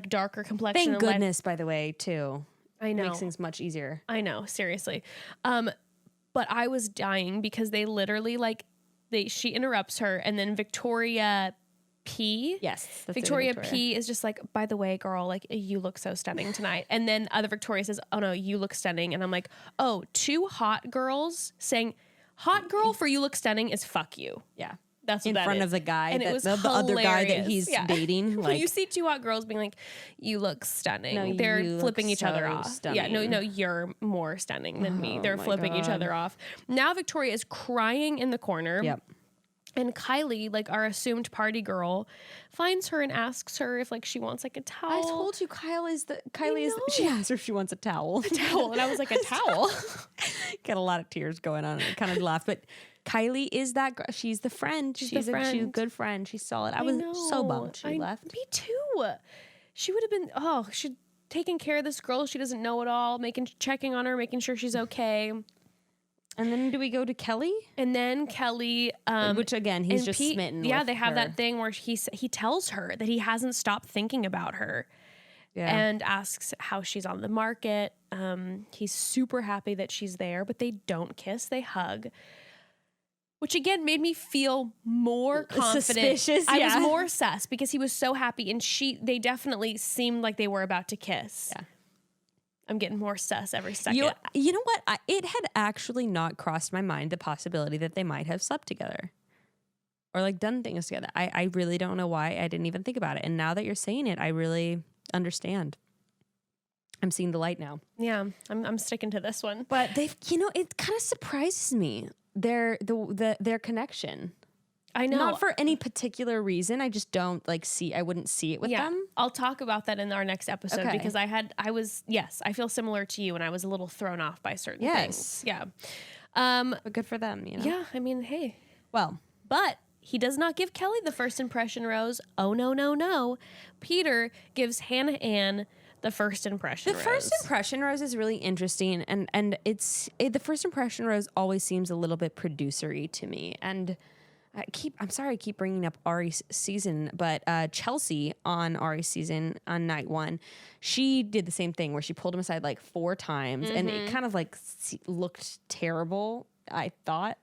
darker complexion. Thank goodness, by the way, too. I know, makes things much easier. I know, seriously. But I was dying because they literally she interrupts her, and then Victoria P. Yes. Victoria P is just like, by the way, girl, like you look so stunning tonight. And then other Victoria says, oh no, you look stunning. And I'm like, oh, two hot girls saying hot girl for you look stunning is fuck you. Yeah. That's what in that front is. of the guy, and it was the other guy that he's dating. Like, when you see two hot girls being like, "You look stunning," no, they're flipping each other off. Stunning. Yeah, no, you're more stunning than me. They're flipping each other off. Now Victoria is crying in the corner. Yep. And Kylie, like our assumed party girl, finds her and asks her if like she wants like a towel. I told you she asked her if she wants a towel. A towel, and I was like, a towel. Got a lot of tears going on. I kind of laughed, but Kylie is that girl. She's the friend. She's a good friend. She's solid. I was so bummed she left. Me too. She would have been. She'd taken care of this girl. She doesn't know it all. Checking on her, making sure she's okay. And then do we go to Kelly? And then Kelly, which again, he's just Pete, smitten. Yeah, they have that thing where he tells her that he hasn't stopped thinking about her, and asks how she's on the market. He's super happy that she's there, but they don't kiss; they hug, which again made me feel more confident. Suspicious. I was more sus because he was so happy, and they definitely seemed like they were about to kiss. Yeah. I'm getting more sus every second. You know what? It had actually not crossed my mind the possibility that they might have slept together or like done things together. I really don't know why I didn't even think about it. And now that you're saying it, I really understand. I'm seeing the light now. Yeah, I'm sticking to this one. But it kind of surprises me their connection. I know. Not for any particular reason. I just don't I wouldn't see it with them. I'll talk about that in our next episode because I feel similar to you and I was a little thrown off by certain things. Yeah. But good for them, you know? Yeah. I mean, hey. Well. But he does not give Kelly the first impression rose. Oh, no, no, no. Peter gives Hannah Ann the first impression rose. The first impression rose is really interesting. And the first impression rose always seems a little bit producery to me. And I'm sorry I keep bringing up Ari's season, but Chelsea on Ari's season on night 1, she did the same thing where she pulled him aside like 4 times and it kind of like looked terrible, I thought.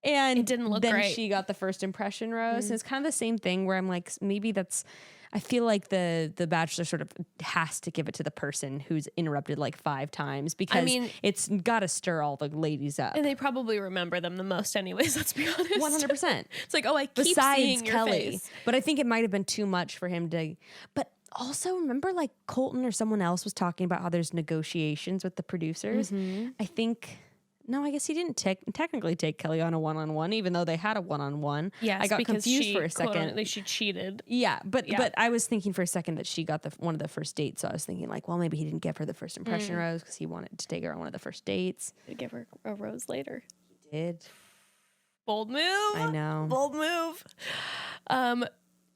And it didn't look then great. She got the first impression rose. And it's kind of the same thing where I'm like, maybe I feel like the Bachelor sort of has to give it to the person who's interrupted like 5 times because it's got to stir all the ladies up. And they probably remember them the most anyways, let's be honest. 100%. It's like, I keep seeing your Kelly. face. But I think it might have been too much for him to... But also, remember like Colton or someone else was talking about how there's negotiations with the producers? Mm-hmm. I think... No, I guess he didn't technically take Kelly on a one-on-one, even though they had a one-on-one. Yes, I got confused for a second. She cheated. Yeah, but I was thinking for a second that she got one of the first dates. So I was thinking like, well, maybe he didn't give her the first impression rose because he wanted to take her on one of the first dates. He'd give her a rose later. He did. Bold move. I know. Bold move.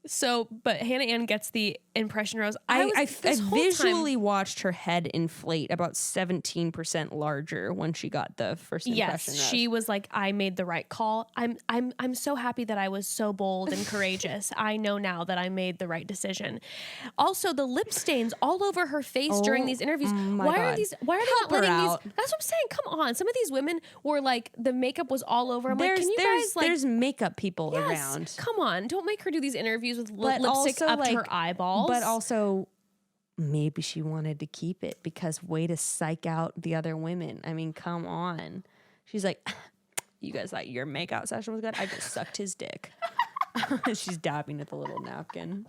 So, but Hannah Ann gets the impression rose. I visually watched her head inflate about 17% larger when she got the first impression rose. She was like, I made the right call. I'm so happy that I was so bold and courageous. I know now that I made the right decision. Also, the lip stains all over her face during these interviews. Why are they not letting these? That's what I'm saying. Come on. Some of these women were like, the makeup was all over. I'm like, can you guys like, there's makeup people around. Come on. Don't make her do these interviews with lipstick up to her eyeballs. But also, maybe she wanted to keep it because way to psych out the other women. I mean, come on. She's like, you guys thought your makeout session was good? I just sucked his dick. She's dabbing at the little napkin.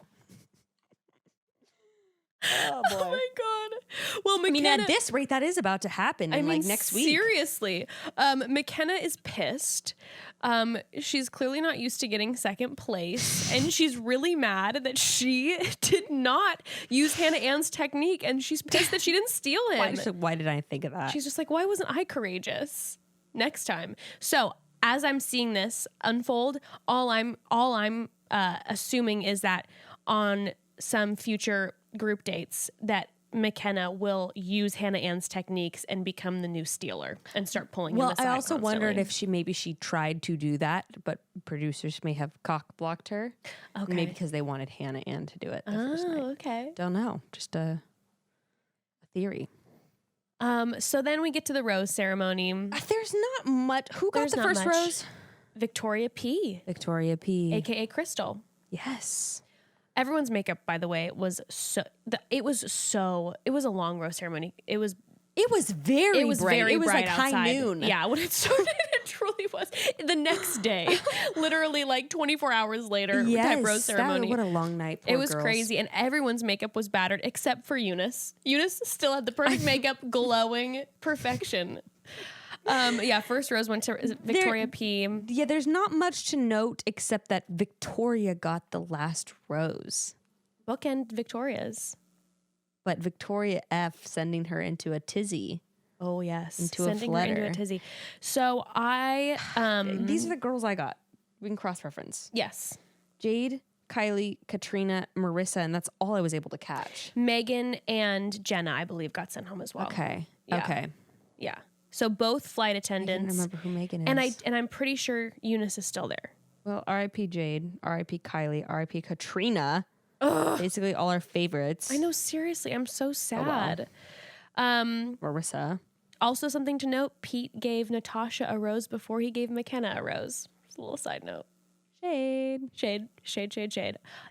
Oh, boy. Oh, my God. Well, McKenna, I mean, at this rate, that is about to happen in like next week. Seriously. McKenna is pissed. She's clearly not used to getting second place, and she's really mad that she did not use Hannah Ann's technique, and she's pissed that she didn't steal him. Why did I think of that? She's just like, why wasn't I courageous next time? So as I'm seeing this unfold, all I'm assuming is that on some future group dates that McKenna will use Hannah Ann's techniques and become the new stealer and start pulling him aside. I also constantly. wondered if she tried to do that, but producers may have cock blocked her. Okay. Maybe because they wanted Hannah Ann to do it the first night. Okay. Don't know. Just a theory. So then we get to the rose ceremony. There's not much. Who got the first rose? Victoria P. Victoria P. AKA Crystal. Yes. Everyone's makeup, by the way, was it was a long rose ceremony. It was very bright. It was bright like outside. high noon. Yeah, when it started, it truly was. The next day, literally like 24 hours later, type rose ceremony. What a long night. Poor It was girls. crazy, and everyone's makeup was battered except for Eunice. Eunice still had the perfect makeup, glowing perfection. First rose went to Victoria P. Yeah, there's not much to note except that Victoria got the last rose. Bookend Victoria's. But Victoria F sending her into a tizzy. Oh, yes. Sending her into a tizzy. So I... These are the girls I got. We can cross-reference. Yes. Jade, Kylie, Katrina, Marissa, and that's all I was able to catch. Megan and Jenna, I believe, got sent home as well. Okay. Yeah. Okay. Yeah. So both flight attendants. I don't remember who Megan is. And I'm pretty sure Eunice is still there. Well, R.I.P. Jade, R.I.P. Kylie, R.I.P. Katrina. Ugh. Basically all our favorites. I know, seriously. I'm so sad. Oh, well. Marissa. Also something to note, Pete gave Natasha a rose before he gave McKenna a rose. Just a little side note. Shade.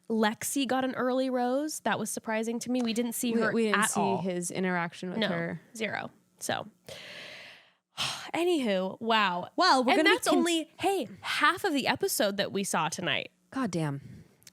Lexi got an early rose. That was surprising to me. We didn't see her we didn't at see all. his interaction with her. Zero. So... Anywho, wow. Well, and that's only half of the episode that we saw tonight. God damn.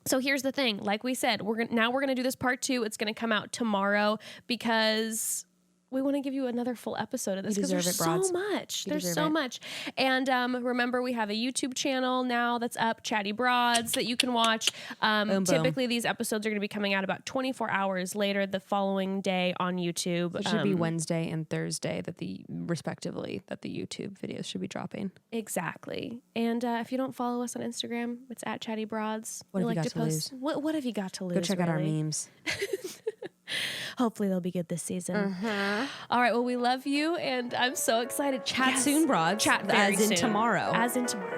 So here's the thing. Like we said, we're gonna do this part 2. It's gonna come out tomorrow because we want to give you another full episode of this because there's so much. There's so much. And remember, we have a YouTube channel now that's up, Chatty Broads, that you can watch. Typically, these episodes are going to be coming out about 24 hours later the following day on YouTube. It should be Wednesday and Thursday respectively, that the YouTube videos should be dropping. Exactly. And if you don't follow us on Instagram, it's at Chatty Broads. What have you got to lose? What have you got to lose? Go check out our memes. Hopefully they'll be good this season. All right. Well, we love you, and I'm so excited. Chat soon, Broads. Chat very soon. As in tomorrow. As in tomorrow.